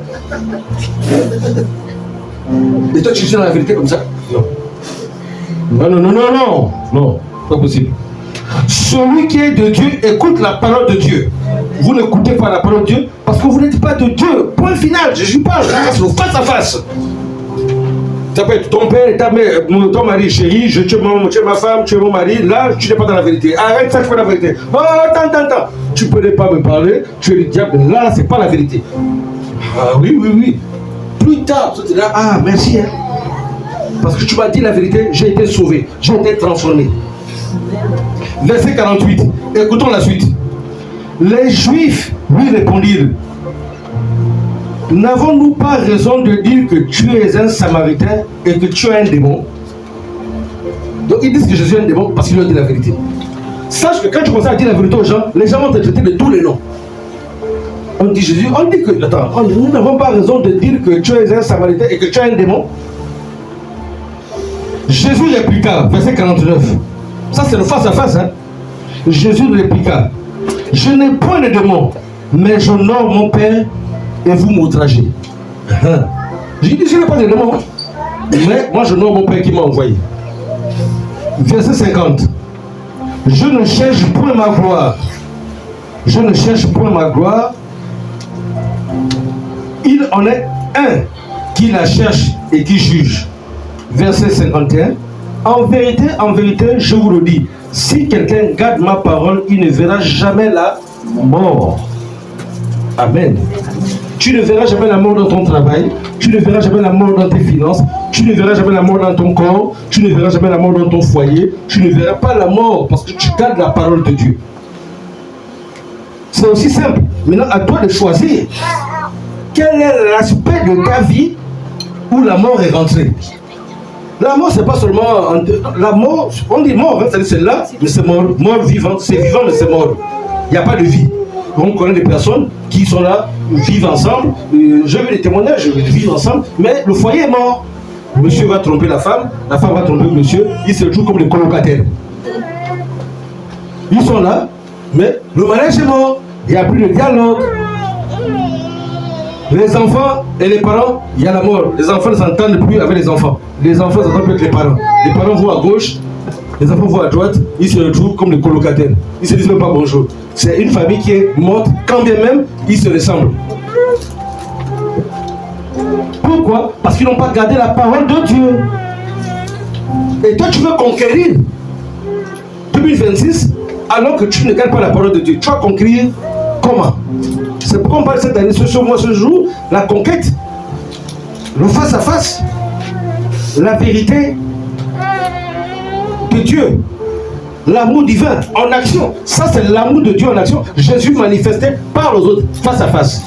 Et toi, tu dis la vérité comme ça? Non, pas possible. Celui qui est de Dieu écoute la parole de Dieu. Vous n'écoutez pas la parole de Dieu parce que vous n'êtes pas de Dieu. Point final, Jésus parle, face à face. Ça peut être ton père et ta mère, ton mari, chérie, tu es ma femme, tu es mon mari, là tu n'es pas dans la vérité. Arrête ça, tu fais la vérité. Oh, attends. Tu ne peux pas me parler, tu es le diable, là c'est pas la vérité. Ah oui. Plus tard, tu te dis, ah merci, hein. Parce que tu m'as dit la vérité, j'ai été sauvé, j'ai été transformé. Verset 48, écoutons la suite. Les Juifs lui répondirent, n'avons-nous pas raison de dire que tu es un Samaritain et que tu es un démon? Donc ils disent que Jésus est un démon parce qu'il leur dit la vérité. Sache que quand tu commences à dire la vérité aux gens, les gens vont te traiter de tous les noms. On dit Jésus, on dit que, nous n'avons pas raison de dire que tu es un Samaritain et que tu es un démon. Jésus répliqua, verset 49. Ça c'est le face à face, hein. Jésus répliqua, je n'ai point de démon, mais j'honore mon Père et vous m'outragez. J'ai dit, je n'ai pas de démon, mais moi j'honore mon Père qui m'a envoyé. Verset 50. Je ne cherche point ma gloire. Je ne cherche point ma gloire. Il en est un qui la cherche et qui juge. Verset 51. En vérité, je vous le dis, si quelqu'un garde ma parole, il ne verra jamais la mort. Amen. Tu ne verras jamais la mort dans ton travail, tu ne verras jamais la mort dans tes finances, tu ne verras jamais la mort dans ton corps, tu ne verras jamais la mort dans ton foyer, tu ne verras pas la mort parce que tu gardes la parole de Dieu. C'est aussi simple. Maintenant, à toi de choisir quel est l'aspect de ta vie où la mort est rentrée. La mort, c'est pas seulement... La mort, on dit mort, hein, c'est là, mais c'est mort. Mort vivant, c'est vivant, mais c'est mort. Il n'y a pas de vie. On connaît des personnes qui sont là, vivent ensemble. Je veux des témoignages, vivent ensemble, mais le foyer est mort. Le monsieur va tromper la femme va tromper le monsieur, ils se retrouvent comme des colocataires. Ils sont là, mais le mariage est mort. Il n'y a plus de dialogue. Les enfants et les parents, il y a la mort. Les enfants ne s'entendent plus avec les enfants. Les enfants s'entendent plus avec les parents. Les parents vont à gauche, les enfants vont à droite, ils se retrouvent comme des colocataires. Ils ne se disent même pas bonjour. C'est une famille qui est morte, quand bien même, ils se ressemblent. Pourquoi? Parce qu'ils n'ont pas gardé la parole de Dieu. Et toi, tu veux conquérir 2026 alors que tu ne gardes pas la parole de Dieu. Tu vas conquérir Comment? C'est pourquoi on parle cette année, ce mois, ce jour, la conquête, le face-à-face, la vérité de Dieu, l'amour divin en action. Ça, c'est l'amour de Dieu en action. Jésus manifesté par les autres, face-à-face.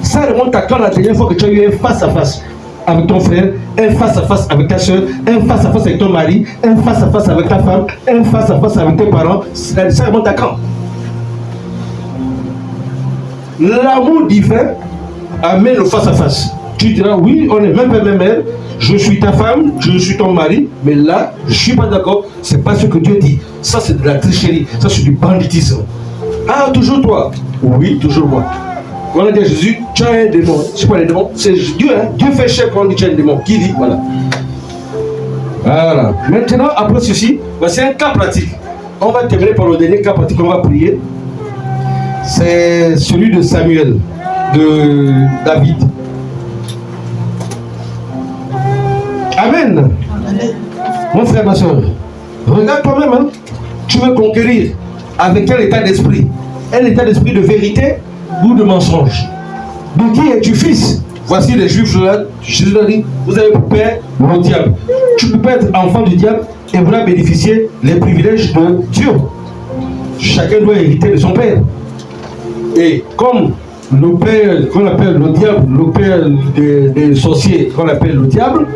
Ça remonte à quand la dernière fois que tu as eu un face-à-face avec ton frère, un face-à-face avec ta soeur, un face-à-face avec ton mari, un face-à-face avec ta femme, un face-à-face avec tes parents. Ça remonte à quand? L'amour divin amène le face-à-face. Tu diras, oui, on est même père, même mère, je suis ta femme, je suis ton mari, mais là, je ne suis pas d'accord, c'est pas ce que Dieu dit. Ça, c'est de la tricherie, ça, c'est du banditisme. Ah, toujours toi? Oui, toujours moi. On a dit à Jésus, tu as un démon. C'est quoi les démons? C'est Dieu, hein? Dieu fait cher quand on dit tu as un démon. Qui dit? Voilà. Voilà. Maintenant, après ceci, voici un cas pratique. On va terminer par le dernier cas pratique qu'on va prier. C'est celui de Samuel, de David. Amen. Amen. Mon frère, ma soeur, regarde toi-même, hein. Tu veux conquérir avec quel état d'esprit? Un état d'esprit de vérité ou de mensonge? De qui es-tu fils? Voici les Juifs là, Jésus a dit, vous avez pour père le diable. Tu ne peux pas être enfant du diable et vouloir bénéficier les privilèges de Dieu. Chacun doit hériter de son père. Et comme le père qu'on appelle le diable, le père des sorciers qu'on appelle le diable,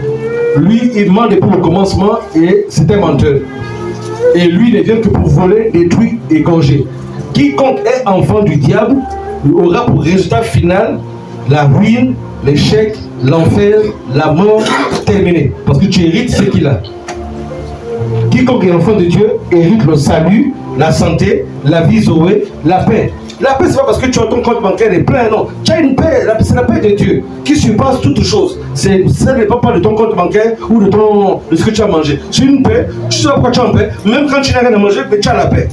lui il ment depuis le commencement et c'est un menteur. Et lui ne vient que pour voler, détruire, égorger. Quiconque est enfant du diable aura pour résultat final la ruine, l'échec, l'enfer, la mort terminée. Parce que tu hérites ce qu'il a. Quiconque est enfant de Dieu hérite le salut, la santé, la vie zoé, la paix. La paix, c'est pas parce que tu as ton compte bancaire est plein, non. Tu as une paix, c'est la paix de Dieu qui surpasse toute chose. Ça ne dépend pas de ton compte bancaire ou de ce que tu as mangé. C'est une paix, tu sais pourquoi tu es en paix. Même quand tu n'as rien à manger, mais tu as la paix.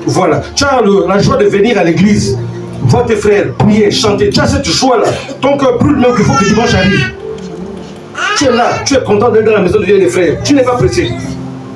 Voilà, tu as la joie de venir à l'église, voir tes frères, prier, chanter. Tu as cette joie-là. Ton cœur brûle même qu'il faut que dimanche arrive. Tu es là, tu es content d'être dans la maison de Dieu et des frères. Tu n'es pas pressé.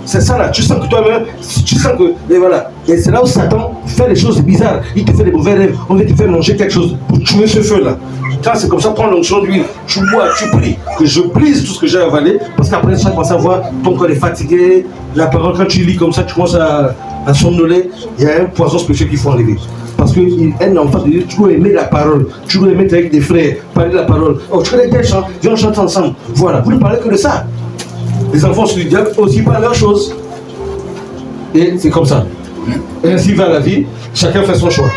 C'est ça là, tu sens que toi-même, tu sens que, et voilà. Et c'est là où Satan fait des choses bizarres. Il te fait des mauvais rêves, on veut te faire manger quelque chose pour tuer ce feu-là. Quand c'est comme ça, prends l'onction d'huile, tu bois, tu pries, que je brise tout ce que j'ai avalé, parce qu'après ça, tu commences à voir, ton corps est fatigué, la parole, quand tu lis comme ça, tu commences à somnoler, il y a un poison spécial qu'il faut enlever. Parce qu'un enfant de Dieu, tu dois aimer la parole, tu dois aimer avec des frères, parler de la parole. Oh, tu connais tel chant, viens on chante ensemble. Voilà, vous ne parlez que de ça. Les enfants du diable aussi parlent leurs choses. Et c'est comme ça. Et ainsi va la vie, chacun fait son choix.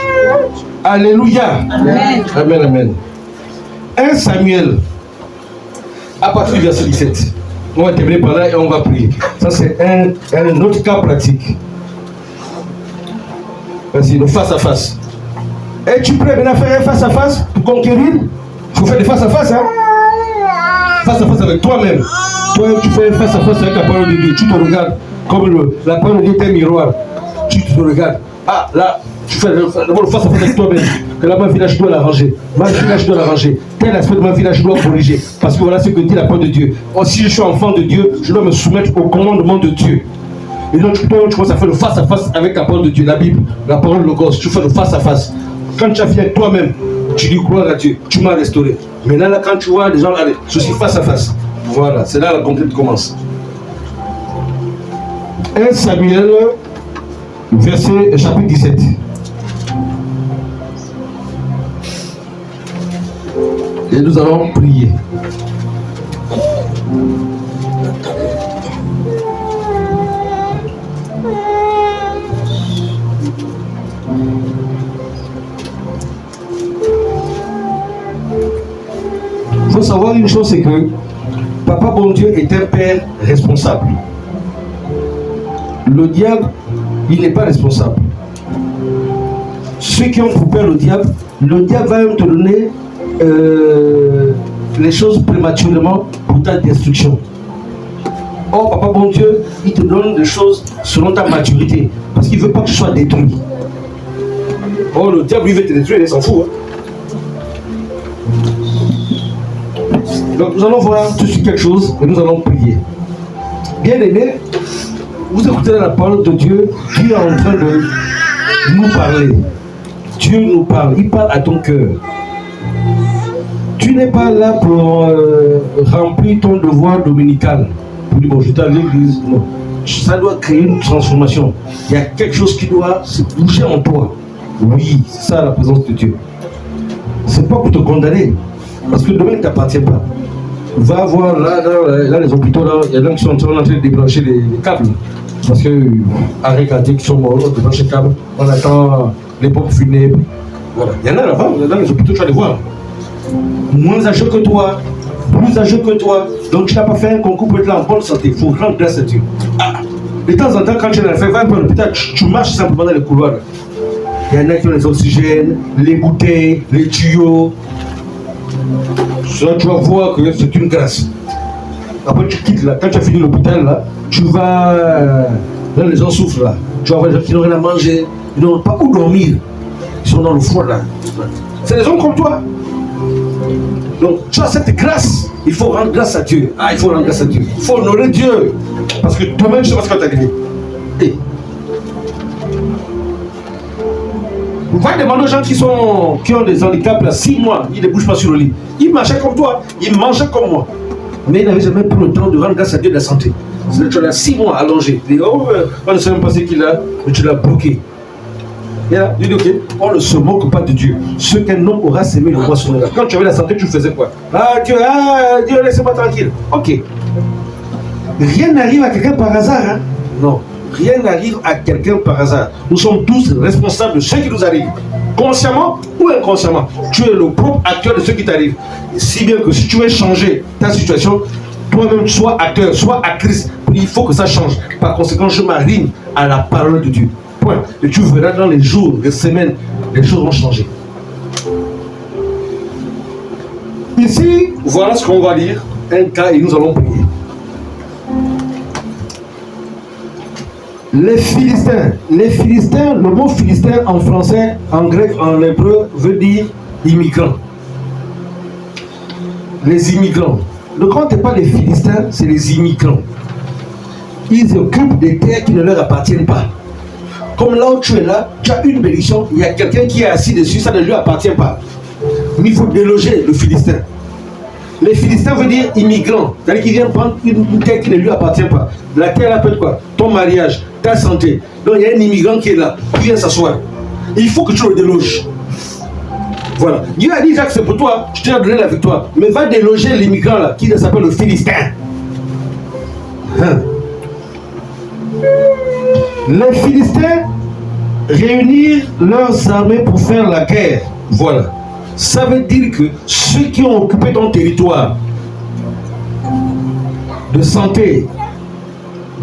Alléluia. Amen. Amen, amen. 1 Samuel, à partir du verset 17. On va terminer par là et on va prier. Ça, c'est un autre cas pratique. Vas-y, le face-à-face. Es-tu prêt maintenant à faire un face-à-face pour conquérir? Il faut faire des face-à-face, hein? Face-à-face avec toi-même. Toi-même, tu fais un face-à-face avec la parole de Dieu. Tu te regardes comme la parole de Dieu est un miroir. Tu te regardes. Ah, là, tu fais d'abord le face-à-face avec toi-même. Que là, ma village doit l'arranger. Ma village doit l'arranger. Tel aspect de ma village doit corriger. Parce que voilà ce que dit la parole de Dieu. Oh, si je suis enfant de Dieu, je dois me soumettre au commandement de Dieu. Et donc, tu commences à faire le face-à-face avec la parole de Dieu, la Bible, la parole de Logos. Tu fais le face-à-face. Quand tu as fait avec toi-même, tu dis gloire à Dieu, tu m'as restauré. Maintenant, là, quand tu vois les gens, allez, je suis face-à-face. Voilà, c'est là la conquête commence. 1 Samuel, chapitre 17. Et nous allons prier. Il faut savoir une chose, c'est que Papa bon Dieu est un père responsable. Le diable, il n'est pas responsable. Ceux qui ont pour père le diable va même te donner les choses prématurément pour ta destruction. Or, Papa bon Dieu, il te donne des choses selon ta maturité, parce qu'il ne veut pas que tu sois détruit. Or, le diable, il veut te détruire, il s'en fout. Hein. Donc nous allons voir tout de suite quelque chose et nous allons prier. Bien aimé, vous écoutez la parole de Dieu qui est en train de nous parler. Dieu nous parle, il parle à ton cœur. Tu n'es pas là pour remplir ton devoir dominical. Pour dire, bon, je t'ai à l'église. Non. Ça doit créer une transformation. Il y a quelque chose qui doit se bouger en toi. Oui, c'est ça la présence de Dieu. C'est pas pour te condamner. Parce que le domaine ne t'appartient pas. Va voir là les hôpitaux, là, il y a des gens qui sont en train de débrancher les câbles. Parce que, arrêt cardiaque qui sont morts, on débranche les câbles, on attend les pompes funèbres. Voilà. Il y en a là-bas, dans les hôpitaux, tu vas les voir. Moins âgeux que toi, plus âgeux que toi. Donc tu n'as pas fait un concours pour être là en bonne santé. Il faut rendre grâce à Dieu. Ah. De temps en temps, quand tu l'as fait, va un peu à l'hôpital, tu marches simplement dans les couloirs. Il y en a qui ont les oxygènes, les bouteilles, les tuyaux. Ça, tu vas voir que c'est une grâce. Après, tu quittes là. Quand tu as fini l'hôpital, là, tu vas là, les gens souffrent là. Tu vas voir les gens qui n'ont rien à manger, ils n'ont pas où dormir. Ils sont dans le froid là. C'est des hommes comme toi. Donc, tu as cette grâce. Il faut rendre grâce à Dieu. Ah, il faut rendre grâce à Dieu. Il faut honorer Dieu. Parce que toi-même, je ne sais pas ce que tu as arrivé. Et vous pouvez demander aux gens qui ont des handicaps là, 6 mois, ils ne bougent pas sur le lit. Ils marchaient comme toi, ils mangeaient comme moi. Mais ils n'avaient jamais pris le temps de rendre grâce à Dieu de la santé. C'est-à-dire que tu as 6 mois allongé. Tu dis, oh, on ne sait même pas ce qu'il a, mais tu l'as bloqué. Et là, tu dis, ok, on ne se moque pas de Dieu. Ce qu'un homme aura s'aimé, le roi sera là. Quand tu avais la santé, tu faisais quoi? Dieu, laissez-moi tranquille. Ok. Rien n'arrive à quelqu'un par hasard. Hein? Non. Rien n'arrive à quelqu'un par hasard. Nous sommes tous responsables de ce qui nous arrive. Consciemment ou inconsciemment. Tu es le propre acteur de ce qui t'arrive. Si bien que si tu veux changer ta situation, toi-même sois acteur, sois actrice. Il faut que ça change. Par conséquent, je m'arrime à la parole de Dieu. Point. Et tu verras dans les jours, les semaines, les choses vont changer. Ici, voilà ce qu'on va lire. Un cas et nous allons prier. Les Philistins, le mot Philistin en français, en grec, en hébreu, veut dire immigrants. Les immigrants. Ne comptez pas les Philistins, c'est les immigrants. Ils occupent des terres qui ne leur appartiennent pas. Comme là où tu es là, tu as une bénédiction, il y a quelqu'un qui est assis dessus, ça ne lui appartient pas. Mais il faut déloger le Philistin. Les Philistins veut dire immigrants, c'est-à-dire qu'ils viennent prendre une terre qui ne lui appartient pas. La terre là peut être quoi? Ton mariage, ta santé. Donc il y a un immigrant qui est là, qui vient s'asseoir. Il faut que tu le déloges. Voilà. Dieu a dit, Jacques, c'est pour toi, je t'ai donné la victoire. Mais va déloger l'immigrant là, qui s'appelle le Philistin. Hein? Les Philistins réunirent leurs armées pour faire la guerre. Voilà. Ça veut dire que ceux qui ont occupé ton territoire de santé,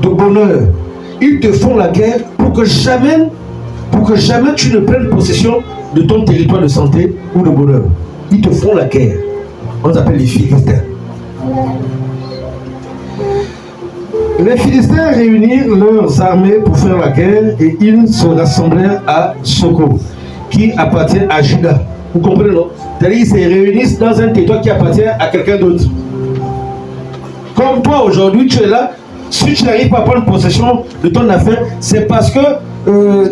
de bonheur, ils te font la guerre pour que jamais tu ne prennes possession de ton territoire de santé ou de bonheur. Ils te font la guerre. On les appelle les Philistins. Les Philistins réunirent leurs armées pour faire la guerre et ils se rassemblèrent à Soko, qui appartient à Juda. Vous comprenez, non? C'est-à-dire qu'ils se réunissent dans un territoire qui appartient à quelqu'un d'autre. Comme toi aujourd'hui, tu es là, si tu n'arrives pas à prendre possession de ton affaire, c'est parce que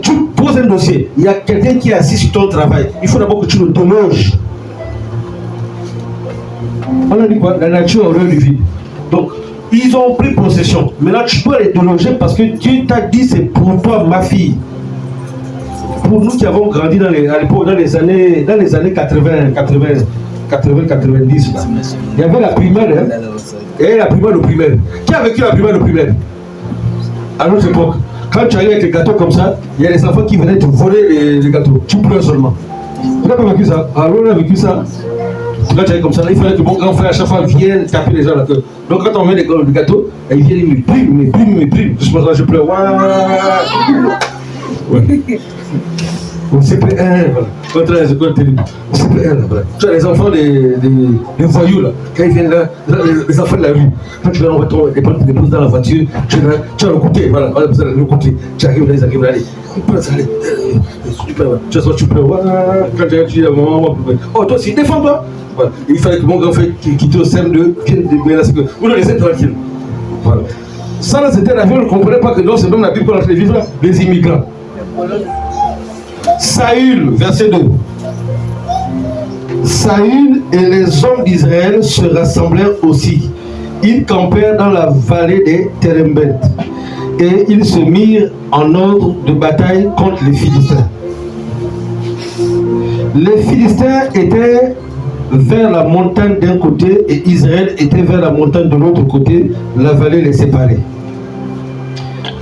tu poses un dossier. Il y a quelqu'un qui est assis sur ton travail. Il faut d'abord que tu le déloges. On a dit quoi? La nature a horreur du vide. Donc, ils ont pris possession. Maintenant, tu dois les déloger parce que Dieu t'a dit c'est pour toi, ma fille. Pour nous qui avons grandi dans les années 80, 90, là. Il y avait la primaire, hein? Et la primaire de primaire. Qui a vécu la primaire de primaire? À notre époque, quand tu arrives avec les gâteaux comme ça, il y a des enfants qui venaient te voler les gâteaux. Tu pleures seulement. Tu n'as pas vécu ça? Alors on a vécu ça. Quand tu arrives comme ça, là, il fallait que mon grand frère à chaque fois vienne taper les gens là. Donc quand on met les gâteaux, ils viennent, ils me priment. Justement, je pleure. Ouais. Au CP1, voilà. Contre les écoles terribles. Au CP1, là, voilà. Tu as les enfants des voyous, là. Quand ils viennent là, les enfants de la rue. Quand tu vas envoyer ton épaule, tu déposes dans la voiture, tu as le côté, voilà, le côté. Tu arrives là, ils arrivent là, allez. Tu peux, quand tu dis à un moment, oh, toi aussi, défends-toi. Voilà. Il fallait que mon grand frère qui était au CM2 vienne de menacer que vous le laissez tranquille. Voilà. Ça, là, c'était la vie, on ne comprenait pas que non, c'est même la Bible qu'on a fait vivre là, les immigrants. Saül, verset 2. Saül et les hommes d'Israël se rassemblèrent aussi. Ils campèrent dans la vallée des Térémbeth et ils se mirent en ordre de bataille contre les Philistins. Les Philistins étaient vers la montagne d'un côté et Israël était vers la montagne de l'autre côté. La vallée les séparait.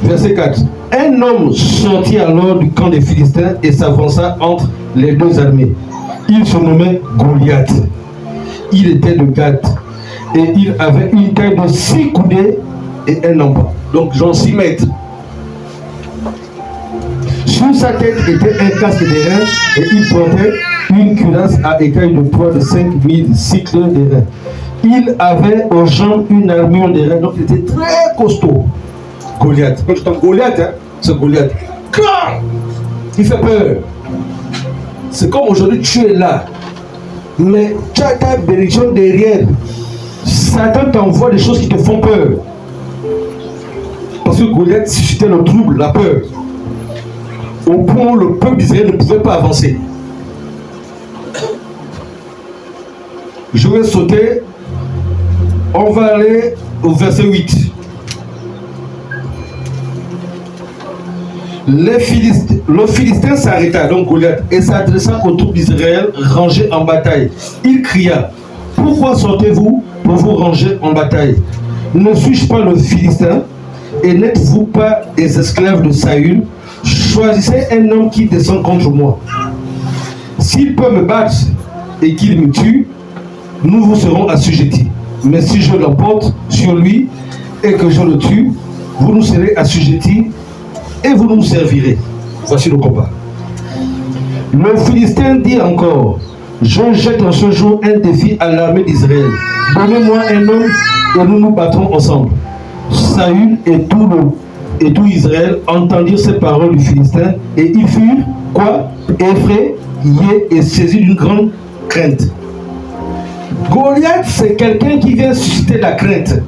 Verset 4. Un homme sortit alors du camp des Philistins et s'avança entre les deux armées. Il se nommait Goliath. Il était de Gath et il avait une taille de 6 coudées et un empan. Donc genre 6 mètres. Sur sa tête était un casque d'airain et il portait une cuirasse à écailles de poids de 5000 cycles d'airain. Il avait aux jambes une armure d'airain, donc il était très costaud. Goliath. Quand tu entends Goliath, hein, c'est Goliath. Il fait peur. C'est comme aujourd'hui, tu es là, mais tu as ta bénédiction derrière. Satan t'envoie des choses qui te font peur. Parce que Goliath suscitait le trouble, la peur. Au point où le peuple d'Israël ne pouvait pas avancer. Je vais sauter. On va aller au verset 8. Le Philistin s'arrêta, donc Goliath, et s'adressa aux troupes d'Israël rangées en bataille. Il cria: pourquoi sortez-vous pour vous ranger en bataille? Ne suis-je pas le Philistin? Et n'êtes-vous pas des esclaves de Saül? Choisissez un homme qui descend contre moi. S'il peut me battre et qu'il me tue, nous vous serons assujettis. Mais si je l'emporte sur lui et que je le tue, vous nous serez assujettis et vous nous servirez. Voici le combat. Le Philistin dit encore: je jette en ce jour un défi à l'armée d'Israël. Donnez-moi un homme et nous nous battrons ensemble. Saül et tout Israël entendirent ces paroles du Philistin et ils furent quoi? Effrayés et saisis d'une grande crainte. Goliath, c'est quelqu'un qui vient susciter la crainte.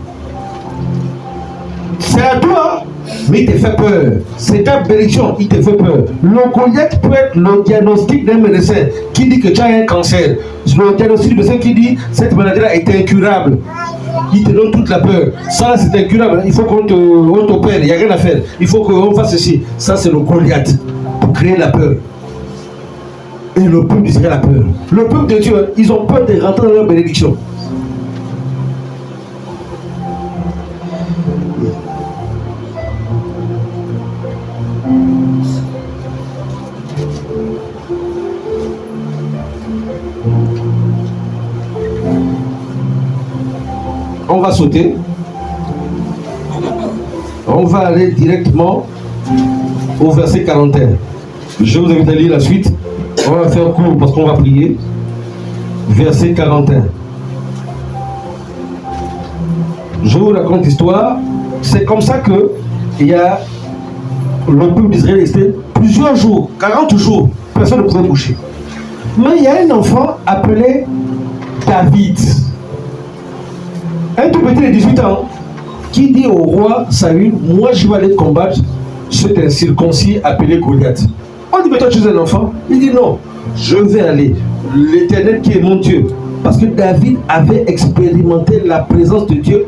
C'est à toi, mais il te fait peur. C'est ta bénédiction, il te fait peur. Le Goliath peut être le diagnostic d'un médecin qui dit que tu as un cancer. Le diagnostic du médecin qui dit cette maladie-là est incurable. Il te donne toute la peur. Ça, c'est incurable. Il faut qu'on t'opère. Il n'y a rien à faire. Il faut qu'on fasse ceci. Ça, c'est le Goliath pour créer la peur. Et le peuple d'Israël a peur. Le peuple de Dieu, ils ont peur de rentrer dans leur bénédiction. On va sauter. On va aller directement au verset 41. Je vous invite à lire la suite. On va faire court parce qu'on va prier. Verset 41. Je vous raconte l'histoire. C'est comme ça que il y a le peuple d'Israël resté plusieurs jours, 40 jours, personne ne pouvait bouger. Mais il y a un enfant appelé David. Un tout petit de 18 ans qui dit au roi Saül: moi je vais aller combattre cet incirconcis appelé Goliath. On dit: mais toi tu es un enfant. Il dit: non, je vais aller. L'Éternel qui est mon Dieu. Parce que David avait expérimenté la présence de Dieu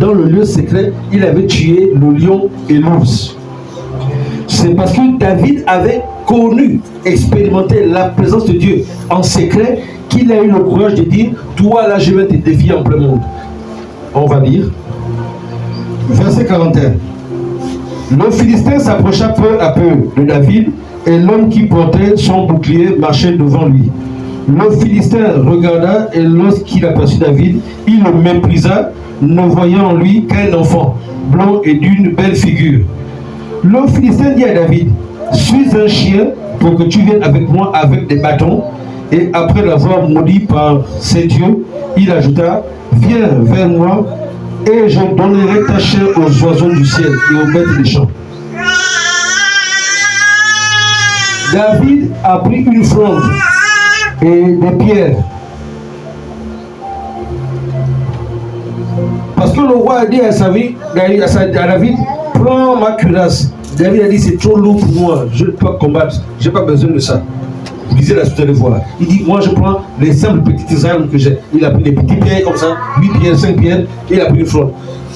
dans le lieu secret. Il avait tué le lion et l'ours. C'est parce que David avait connu, expérimenté la présence de Dieu en secret qu'il a eu le courage de dire: toi là je vais te défier en plein monde. On va lire verset 41. Le Philistin s'approcha peu à peu de David et l'homme qui portait son bouclier marchait devant lui. Le Philistin regarda et lorsqu'il aperçut David, il le méprisa, ne voyant en lui qu'un enfant blond et d'une belle figure. Le Philistin dit à David: suis un chien pour que tu viennes avec moi avec des bâtons. Et après l'avoir maudit par ses dieux, il ajouta: viens vers moi et je donnerai ta chair aux oiseaux du ciel et aux bêtes des champs. David a pris une fronde et des pierres. Parce que le roi a dit à David: prends ma cuirasse, David a dit, c'est trop lourd pour moi, je ne peux pas combattre, je n'ai pas besoin de ça. Lisez la suite de voir. Il dit, moi je prends les simples petites armes que j'ai. Il a pris des petits pierres comme ça, 8 pierres, 5 pierres, et il a pris une fronde.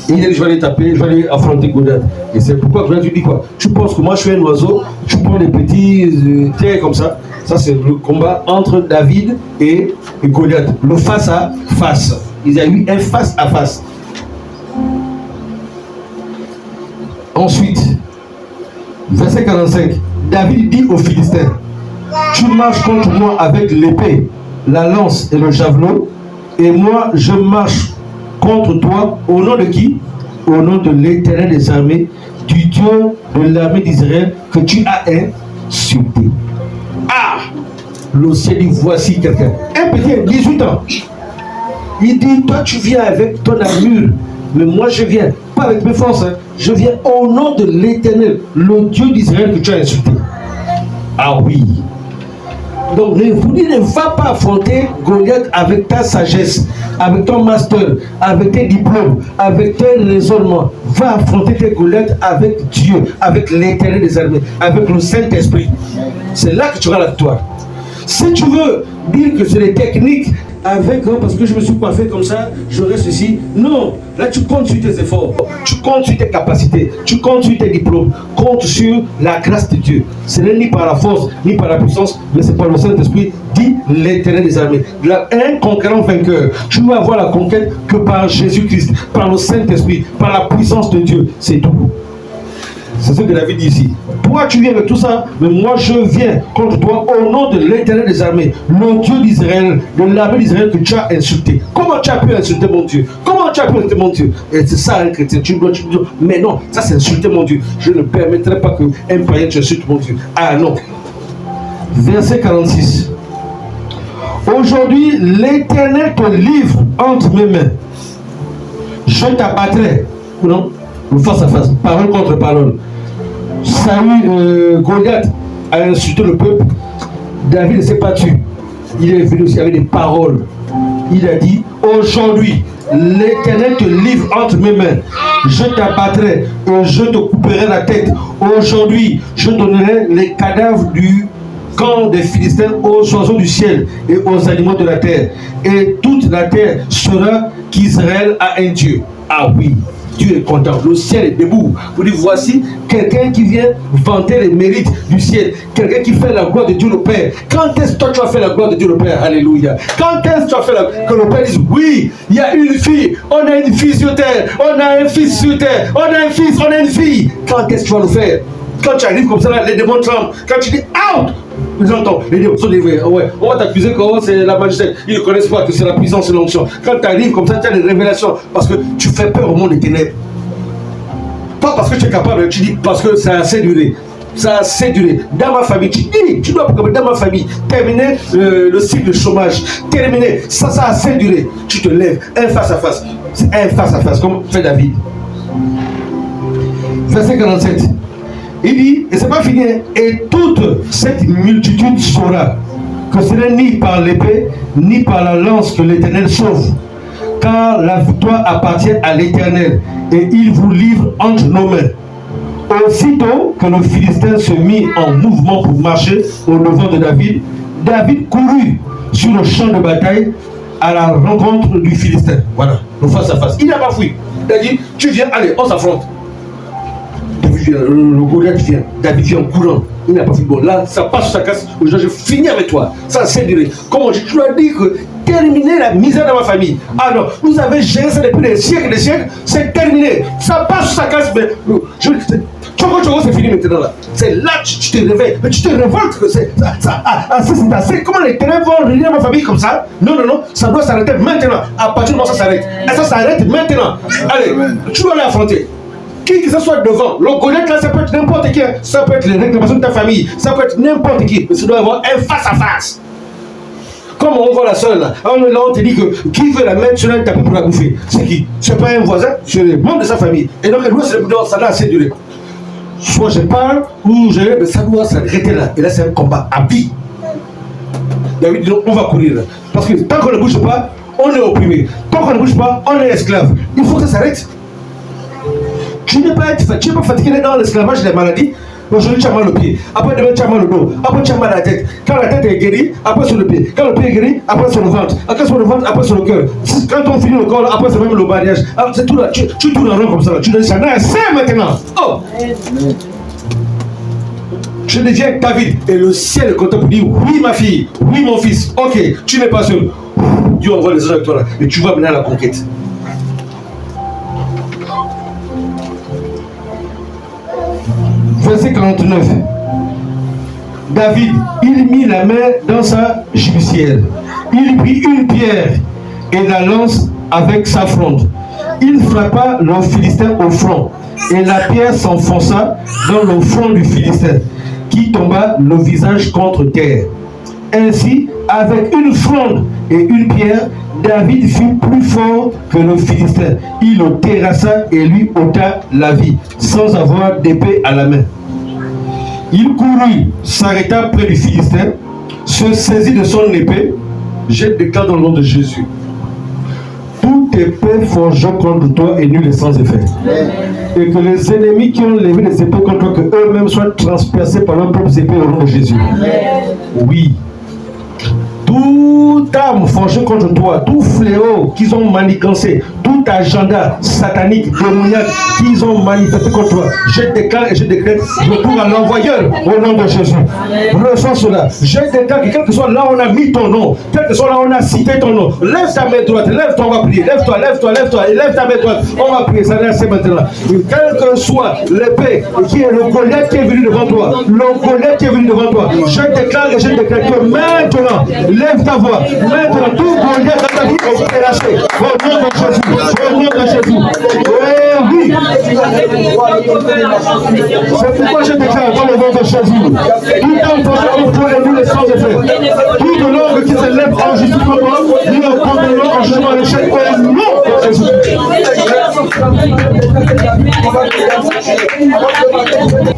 Et il a dit, je vais aller taper, je vais aller affronter Goliath. Et c'est pourquoi Goliath, tu dis quoi? Tu penses que moi je suis un oiseau, tu prends des petits pierres comme ça. Ça c'est le combat entre David et Goliath. Le face à face. Il y a eu un face à face. Ensuite, verset 45, David dit aux Philistins, tu marches contre moi avec l'épée, la lance et le javelot, et moi je marche contre toi au nom de qui? Au nom de l'Éternel des armées, du Dieu de l'armée d'Israël que tu as insulté. Ah! Le ciel dit, voici quelqu'un. Un petit, 18 ans. Il dit, toi tu viens avec ton armure, mais moi je viens, pas avec mes forces, hein. Je viens au nom de l'Éternel, le Dieu d'Israël que tu as insulté. Ah oui. Donc ne va pas affronter Goliath avec ta sagesse, avec ton master, avec tes diplômes, avec tes raisonnements. Va affronter tes Goliath avec Dieu, avec l'Éternel des armées, avec le Saint-Esprit. C'est là que tu auras la victoire. Si tu veux dire que c'est des techniques avec, parce que je me suis coiffé comme ça, je reste ici. Non, là tu comptes sur tes efforts, tu comptes sur tes capacités, tu comptes sur tes diplômes, compte sur la grâce de Dieu. Ce n'est ni par la force, ni par la puissance, mais c'est par le Saint-Esprit, dit l'Éternel des armées. Un conquérant vainqueur, tu ne vas avoir la conquête que par Jésus-Christ, par le Saint-Esprit, par la puissance de Dieu. C'est tout. C'est ce que David dit ici. Toi, tu viens avec tout ça, mais moi, je viens contre toi au nom de l'Éternel des armées, le Dieu d'Israël, de l'armée d'Israël que tu as insulté. Comment tu as pu insulter mon Dieu? Comment tu as pu insulter mon Dieu? Et c'est ça, un chrétien. Tu dois, mais non, ça c'est insulter mon Dieu. Je ne permettrai pas qu'un païen t'insulte mon Dieu. Ah non. Verset 46. Aujourd'hui, l'Éternel te livre entre mes mains. Je t'abattrai. Non? Face à face, parole contre parole. Saül, Goliath a insulté le peuple. David ne s'est pas tué. Il est venu aussi avec des paroles. Il a dit, aujourd'hui, l'Éternel te livre entre mes mains. Je t'abattrai et je te couperai la tête. Aujourd'hui, je donnerai les cadavres du camp des Philistins aux oiseaux du ciel et aux animaux de la terre. Et toute la terre saura qu'Israël a un Dieu. Ah oui. Dieu est content, le ciel est debout. Vous dites, voici quelqu'un qui vient vanter les mérites du ciel. Quelqu'un qui fait la gloire de Dieu le Père. Quand est-ce que toi tu as fait la gloire de Dieu le Père? Alléluia. Quand est-ce que tu as fait que le Père dise, oui, il y a une fille, on a une fille sur terre, on a un fils sur terre, on a un fils, on a une fille. Quand est-ce que tu vas le faire? Quand tu arrives comme ça, là, les démons tremblent. Quand tu dis, out! Vous entendez, les démons sont livrés. Ouais, on va t'accuser que c'est la majesté. Ils ne connaissent pas que c'est la puissance et l'onction. Quand tu arrives comme ça, tu as des révélations. Parce que tu fais peur au monde des ténèbres. Pas parce que tu es capable, tu dis parce que ça a assez duré. Ça a assez duré. Dans ma famille, tu dois dans ma famille terminer le cycle de chômage. Terminer. Ça a assez duré. Tu te lèves, un face à face. C'est un face à face, comme fait David. Verset 47. Il dit, et c'est pas fini, et toute cette multitude saura que ce n'est ni par l'épée, ni par la lance que l'Éternel sauve, car la victoire appartient à l'Éternel, et il vous livre entre nos mains. Aussitôt que le Philistin se mit en mouvement pour marcher au devant de David, David courut sur le champ de bataille à la rencontre du Philistin. Voilà, le face à face. Il n'a pas fui. Il a dit, tu viens, allez, on s'affronte. Le Goliath vient, David vient en courant, il n'a pas fait bon. Là, ça passe sur sa casse, aujourd'hui je finis avec toi. Ça c'est duré. Comment je dois dire que terminer la misère dans ma famille? Alors, vous avez géré ça depuis des siècles, c'est terminé. Ça passe sur sa casse, mais c'est fini maintenant là. C'est là que tu te réveilles, mais tu te révoltes que c'est assez. Comment les ténèbres vont réunir ma famille comme ça? Non, ça doit s'arrêter maintenant. À partir du moment où ça s'arrête. Et ça s'arrête maintenant. Allez, tu dois l'affronter. Qui que ce soit devant, le Goliath là, ça peut être n'importe qui, ça peut être les réclamations de ta famille, ça peut être n'importe qui, mais ça doit avoir un face à face. Comme on voit la soeur là, on te dit que qui veut la mettre sur un tapis pour la bouffer? C'est qui? C'est pas un voisin, c'est le membre de sa famille. Et donc elle doit se dire, ça doit assez durer. Soit je parle, ou mais ça doit s'arrêter là. Et là c'est un combat à vie. David dit, on va courir là. Parce que tant qu'on ne bouge pas, on est opprimé. Tant qu'on ne bouge pas, on est esclave. Il faut que ça s'arrête. Tu n'es pas fatigué dans l'esclavage et les maladies. Aujourd'hui, tu as mal au pied. Après, demain, tu as mal au dos. Après, tu as mal à la tête. Quand la tête est guérie, après sur le pied. Quand le pied est guéri, après sur le ventre. Après sur le ventre, après sur le cœur. Quand on finit le corps, après c'est même le mariage. Alors, c'est tout là. Tu tournes en rond comme ça. Là. Tu dis ça. C'est maintenant. Oh! Je deviens David. Et le ciel est content pour dire oui, ma fille. Oui, mon fils. Ok, tu n'es pas seul. Dieu envoie les anges avec toi là. Et tu vas mener à la conquête. Verset 49. David, il mit la main dans sa gibecière. Il prit une pierre et la lance avec sa fronde. Il frappa le Philistin au front. Et la pierre s'enfonça dans le front du Philistin, qui tomba le visage contre terre. Ainsi, avec une fronde et une pierre, David fut plus fort que le Philistin. Il le terrassa et lui ôta la vie, sans avoir d'épée à la main. Il courut, s'arrêta près du Philistin, se saisit de son épée, jette des cas dans le nom de Jésus. Toute épée forgée contre toi est nulle et sans effet. Et que les ennemis qui ont levé les épées contre toi, que eux-mêmes soient transpercés par leurs propres épées au nom de Jésus. Oui. Toute arme forgée contre toi, tout fléau qu'ils ont manigancé, tout agenda satanique, démoniaque qu'ils ont manifesté contre toi, je déclare et je décrète retour à l'envoyeur au nom de Jésus. Ressens cela. Je déclare que quel que soit là où on a mis ton nom, quel que soit là où on a cité ton nom, lève ta main droite, lève-toi, on va prier, lève-toi, lève-toi, lève-toi, et lève ta main droite, on va prier, ça c'est maintenant. Quel que soit l'épée qui est le Goliath qui est venu devant toi, le Goliath qui est venu devant toi, je déclare et je décrète que maintenant, lève ta voix. Maintenant, tout Goliath dans ta vie est lâché. Au nom de Jésus. Au nom de Jésus. Oui. C'est pourquoi je déclare dans le nom de Jésus. Tout homme pour les nuls et sans effet. Toute langue qui se lève en justice contre moi, nous le condamnons en jugement à l'échec au nom de Jésus.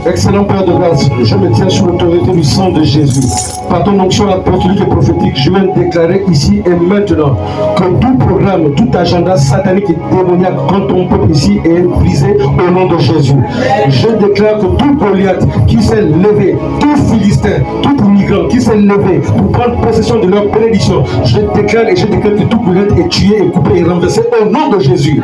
Excellent Père de grâce, je me tiens sous l'autorité du sang de Jésus. Par ton onction apostolique et prophétique, je viens de déclarer ici et maintenant que tout programme, tout agenda satanique et démoniaque contre ton peuple ici est brisé au nom de Jésus. Je déclare que tout Goliath qui s'est levé, tout Philistin, tout migrant qui s'est levé pour prendre possession de leur bénédiction, je déclare et je déclare que tout Goliath est tué, est coupé et renversé au nom de Jésus.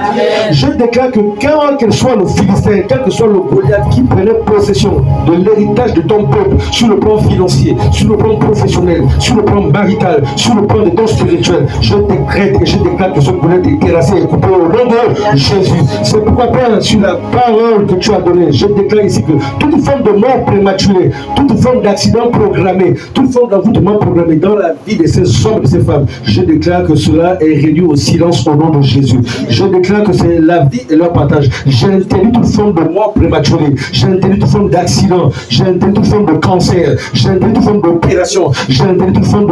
Je déclare que quel que soit le Philistin, quel que soit le Goliath qui prenait possession de l'héritage de ton peuple sur le plan financier, sur le plan professionnel, sur le plan marital, sur le plan des dons spirituels, je décrète et je déclare que ce Goliath est terrassé et coupé au nom de Jésus. C'est pourquoi, Père, sur la parole que tu as donnée, je déclare ici que toute forme de mort prématurée, toute forme d'accident programmé, toute forme d'envoûtement programmé dans la vie de ces hommes et de ces femmes, je déclare que cela est réduit au silence au nom de Jésus. Je déclare que c'est la vie et leur partage. J'interdis toute forme de mort prématurée, j'interdis toute forme d'accident, j'interdis toute forme de cancer, j'interdis toute forme d'opération, j'interdis toute forme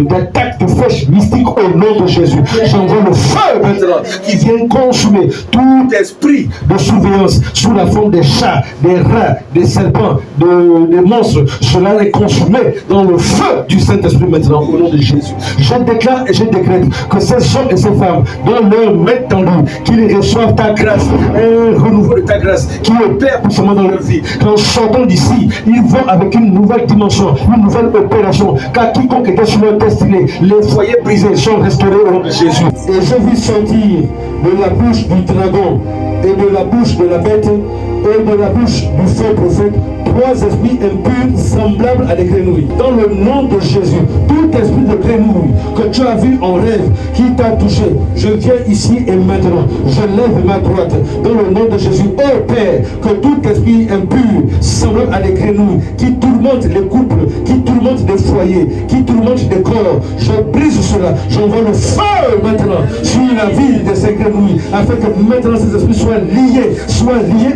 d'attaque de flèches mystiques au nom de Jésus. J'envoie le feu maintenant qui vient consumer tout esprit de surveillance sous la forme des chats, des rats, des serpents, des monstres. Cela est consumé dans le feu du Saint-Esprit maintenant au nom de Jésus. Je déclare et je décrète que ces hommes et ces femmes, dans leur main tendue, qu'ils reçoivent ta grâce, un renouveau de ta grâce qui opère puissamment dans leur vie. Qu'en sortant d'ici, ils vont avec une nouvelle dimension, une nouvelle opération. Car quiconque était sur leur destinée, les foyers brisés sont restaurés au nom de Jésus. Et je vis sortir de la bouche du dragon et de la bouche de la bête et de la bouche du faux prophète trois esprits impurs semblables à des grenouilles. Dans le nom de Jésus, tout esprit de grenouille que tu as vu en rêve, qui t'a touché, je viens ici et maintenant, je lève ma droite dans le nom de Jésus. Oh Père, que tout esprit impur semblable à des grenouilles qui tourmentent les couples, qui tourmentent des foyers, qui tourmentent des corps, je brise cela, j'envoie le feu maintenant sur la vie de ces grenouilles, afin que maintenant ces esprits soient liés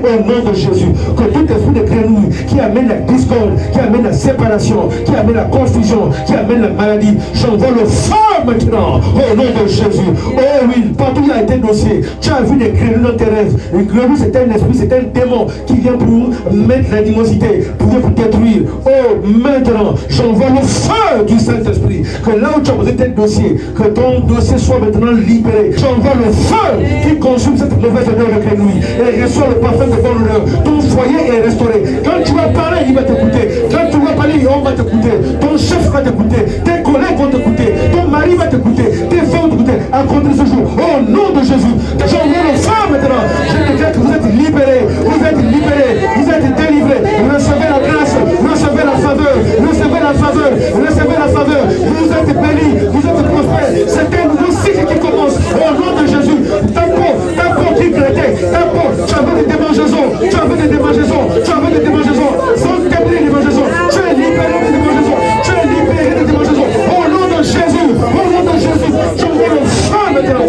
au nom nom de Jésus. Que tout esprit de grenouille qui amène la discorde, qui amène la séparation, qui amène la confusion, qui amène la maladie, j'envoie le feu maintenant au nom de Jésus. Oh oui, partout il y a été dossier. Tu as vu des grenouilles dans tes rêves. Les grenouilles, c'est un esprit, c'est un démon qui vient pour mettre l'animosité, pour détruire. Oh, maintenant, j'envoie le feu du Saint-Esprit. Que là où tu as posé tes dossiers, que ton dossier soit maintenant libéré. J'envoie le feu qui consume cette mauvaise odeur de grenouille et reçoit le parfum de bonne odeur. Ton foyer est restauré. Quand tu vas parler, il va t'écouter. Quand tu vas parler, on va t'écouter. Ton chef va t'écouter. Tes collègues vont t'écouter. Ton mari va t'écouter. Tes femmes vont t'écouter. À compter de ce jour, au nom de Jésus, j'envoie le feu maintenant. Je déclare que vous êtes libérés. Vous êtes libérés. Vous êtes délivrés. Recevez la grâce. Recevez la faveur. Recevez la faveur. Recevez la faveur. Vous êtes bénis. Vous êtes prospères. C'est un nouveau cycle qui commence. Au nom de Jésus. Ta peau qui grattait. Ta peau. Tu avais des démangeaisons. Tu avais des démangeaisons. Tu avais des démangeaisons. Sans terminer les démangeaisons. Tu es libéré des démangeaisons. Tu es libéré des démangeaisons. Au nom de Jésus. Au nom de Jésus. Je vois le feu maintenant.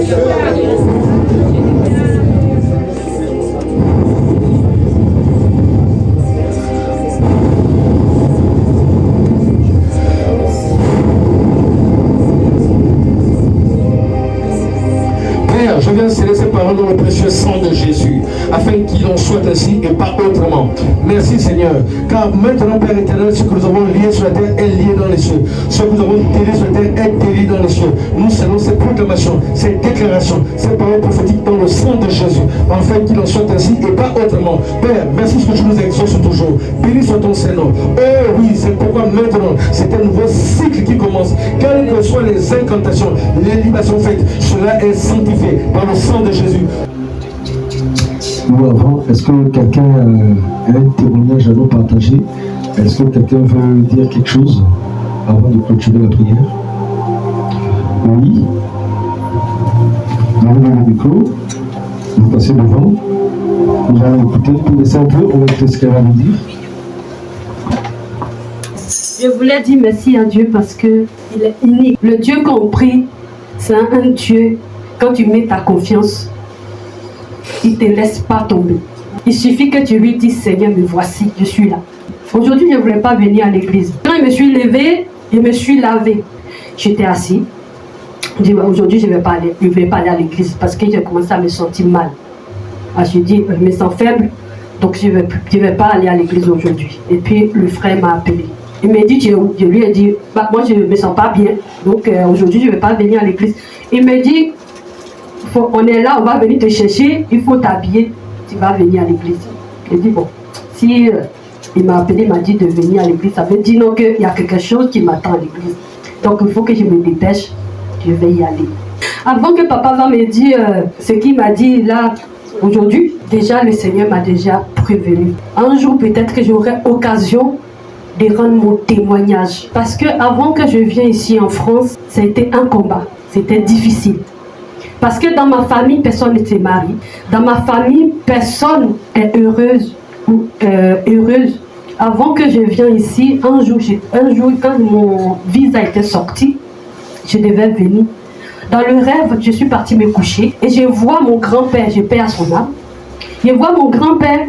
Je viens sceller ces paroles dans le précieux sang de Jésus, afin qu'il en soit ainsi et pas autrement. Merci Seigneur, car maintenant Père éternel, ce que nous avons lié sur la terre est lié dans les cieux. Ce que nous avons délié sur la terre est délié dans les cieux. Nous scellons ces proclamations, ces déclarations, ces paroles prophétiques dans le sang de Jésus, afin qu'il en soit ainsi et pas autrement. Père, merci parce que tu nous exauces toujours. Béni soit ton Seigneur. Oh oui, c'est pourquoi maintenant, c'est un nouveau cycle qui commence. Quelles que soient les incantations, les libations faites, cela est sanctifié par le sang de Jésus. Nous avant, est-ce que quelqu'un a un témoignage à nous partager? Est-ce que quelqu'un veut dire quelque chose avant de clôturer la prière? Oui. Vous avez le micro, vous passez devant, nous allons écouter, pour laisser un peu, on va écouter ce qu'elle va nous dire. Je voulais dire merci à Dieu parce qu'il est unique. Le Dieu qu'on prie, c'est un Dieu, quand tu mets ta confiance, il ne te laisse pas tomber. Il suffit que tu lui dises, Seigneur, me voici, je suis là. Aujourd'hui, je ne voulais pas venir à l'église. Quand je me suis levée, je me suis lavée. J'étais assis. Je dis, aujourd'hui, je ne vais pas aller à l'église parce que j'ai commencé à me sentir mal. Alors, je dis, je me sens faible, donc je ne vais pas aller à l'église aujourd'hui. Et puis, le frère m'a appelé. Il m'a dit, je lui ai dit, bah, moi, je ne me sens pas bien, donc aujourd'hui, je ne vais pas venir à l'église. Il m'a dit, on est là, on va venir te chercher, il faut t'habiller, tu vas venir à l'église. J'ai dit, bon, si il m'a appelé, il m'a dit de venir à l'église, ça veut dire qu'il y a quelque chose qui m'attend à l'église. Donc il faut que je me dépêche, je vais y aller. Avant que papa va me dire ce qu'il m'a dit là, aujourd'hui, déjà le Seigneur m'a déjà prévenu. Un jour peut-être que j'aurai occasion de rendre mon témoignage. Parce que avant que je vienne ici en France, ça a été un combat, c'était difficile. Parce que dans ma famille, personne ne s'est marié. Dans ma famille, personne est heureuse. Avant que je vienne ici, un jour, quand mon visa était sorti, je devais venir. Dans le rêve, je suis partie me coucher et je vois mon grand-père, je paie à son âme. Je vois mon grand-père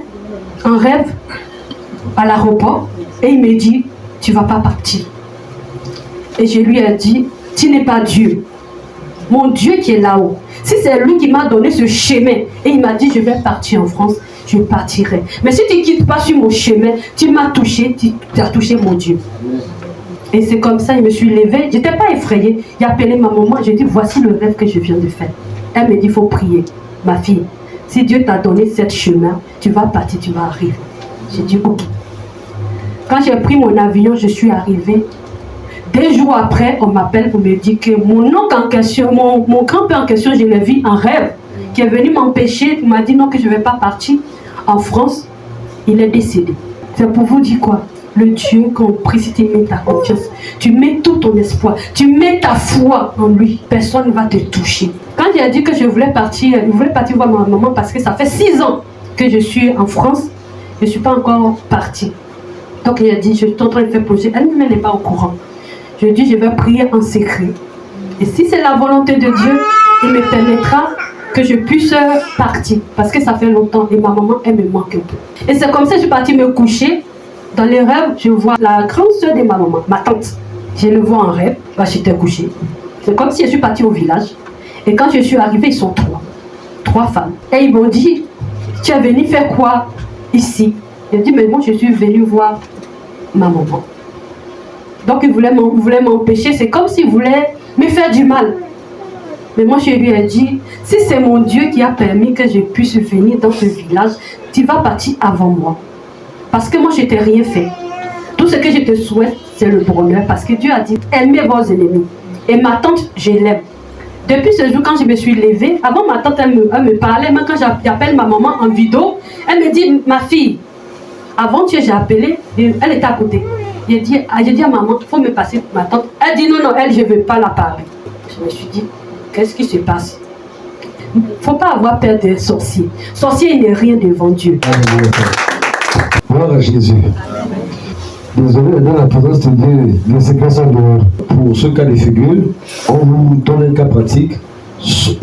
en rêve à l'aéroport et il me dit, tu ne vas pas partir. Et je lui ai dit, tu n'es pas Dieu. Mon Dieu qui est là-haut. Si c'est lui qui m'a donné ce chemin et il m'a dit je vais partir en France, je partirai. Mais si tu ne quittes pas sur mon chemin, tu m'as touché, tu as touché mon Dieu. Et c'est comme ça, je me suis levée. Je n'étais pas effrayée. J'ai appelé ma maman, j'ai dit voici le rêve que je viens de faire. Elle me dit il faut prier. Ma fille, si Dieu t'a donné ce chemin, tu vas partir, tu vas arriver. J'ai dit ok. Quand j'ai pris mon avion, je suis arrivée. 2 jours après, on m'appelle pour me dire que mon oncle en question, mon grand-père en question, je l'ai vu en rêve, qui est venu m'empêcher, il m'a dit non, que je ne vais pas partir en France. Il est décédé. C'est pour vous dire quoi? Le Dieu qu'on prie, si tu mets ta confiance, tu mets tout ton espoir, tu mets ta foi en lui, personne ne va te toucher. Quand j'ai dit que je voulais partir voir ma maman parce que ça fait 6 ans que je suis en France, je ne suis pas encore partie. Donc il a dit, je suis en train de faire projet, elle-même n'est pas au courant. Je dis, je vais prier en secret. Et si c'est la volonté de Dieu, il me permettra que je puisse partir. Parce que ça fait longtemps et ma maman, elle me manque un peu. Et c'est comme ça que je suis partie me coucher. Dans les rêves, je vois la grande soeur de ma maman, ma tante. Je le vois en rêve, j'étais couchée. C'est comme si je suis partie au village. Et quand je suis arrivée, ils sont trois femmes. Et ils m'ont dit, tu es venue faire quoi ici? J'ai dit, mais moi je suis venue voir ma maman. Donc ils voulaient m'empêcher, c'est comme s'ils voulaient me faire du mal. Mais moi je lui ai dit, si c'est mon Dieu qui a permis que je puisse venir dans ce village, tu vas partir avant moi. Parce que moi je t'ai rien fait. Tout ce que je te souhaite, c'est le bonheur. Parce que Dieu a dit, aimez vos ennemis. Et ma tante, je l'aime. Depuis ce jour, quand je me suis levée, avant ma tante, elle me parlait, même quand j'appelle ma maman en vidéo, elle me dit, ma fille, avant que j'ai appelé, elle était à côté. J'ai dit à maman, il faut me passer ma tante. Elle dit, non, elle, je ne veux pas la parler. Je me suis dit, qu'est-ce qui se passe? Il ne faut pas avoir peur des sorciers. Sorcier, il n'est rien devant Dieu. Gloire à Jésus. Désolé, dans la présence de Dieu, les séquences en dehors. Pour ce cas de figure, on vous donne un cas pratique.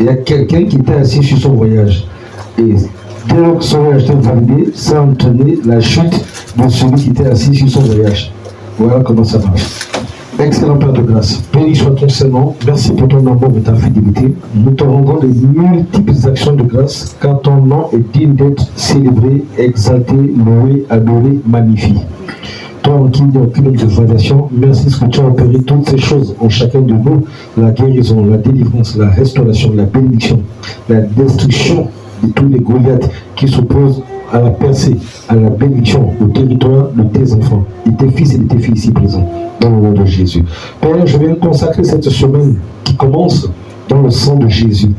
Il y a quelqu'un qui était assis sur son voyage. Et dès que son voyage était validé, ça a entraîné la chute de celui qui était assis sur son voyage. Voilà comment ça marche. Excellent Père de grâce. Béni soit ton Seigneur. Merci pour ton amour et ta fidélité. Nous te rendons de multiples actions de grâce car ton nom est digne d'être célébré, exalté, loué, adoré, magnifié. Toi en qui il n'y a aucune dévaluation, merci parce que tu as opéré toutes ces choses en chacun de nous, la guérison, la délivrance, la restauration, la bénédiction, la destruction de tous les Goliaths qui s'opposent à la percée, à la bénédiction, au territoire de tes enfants, de tes fils et de tes filles ici présents, dans le nom de Jésus. Père, je viens consacrer cette semaine qui commence dans le sang de Jésus,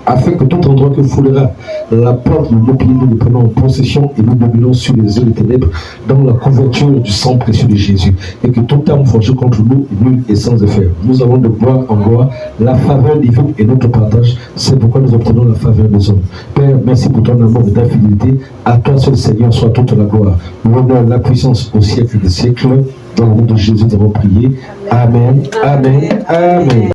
afin que tout endroit que foulera la porte de nos pieds, nous le prenons en possession et nous dominons sur les yeux des ténèbres dans la couverture du sang précieux de Jésus. Et que toute arme forgée contre nous est nulle et sans effet. Nous avons de gloire en gloire la faveur divine et notre partage. C'est pourquoi nous obtenons la faveur des hommes. Père, merci pour ton amour et ta fidélité. À toi seul Seigneur soit toute la gloire, l'honneur, la puissance au siècle des siècles. Dans le nom de Jésus, nous avons prié. Amen, amen, amen.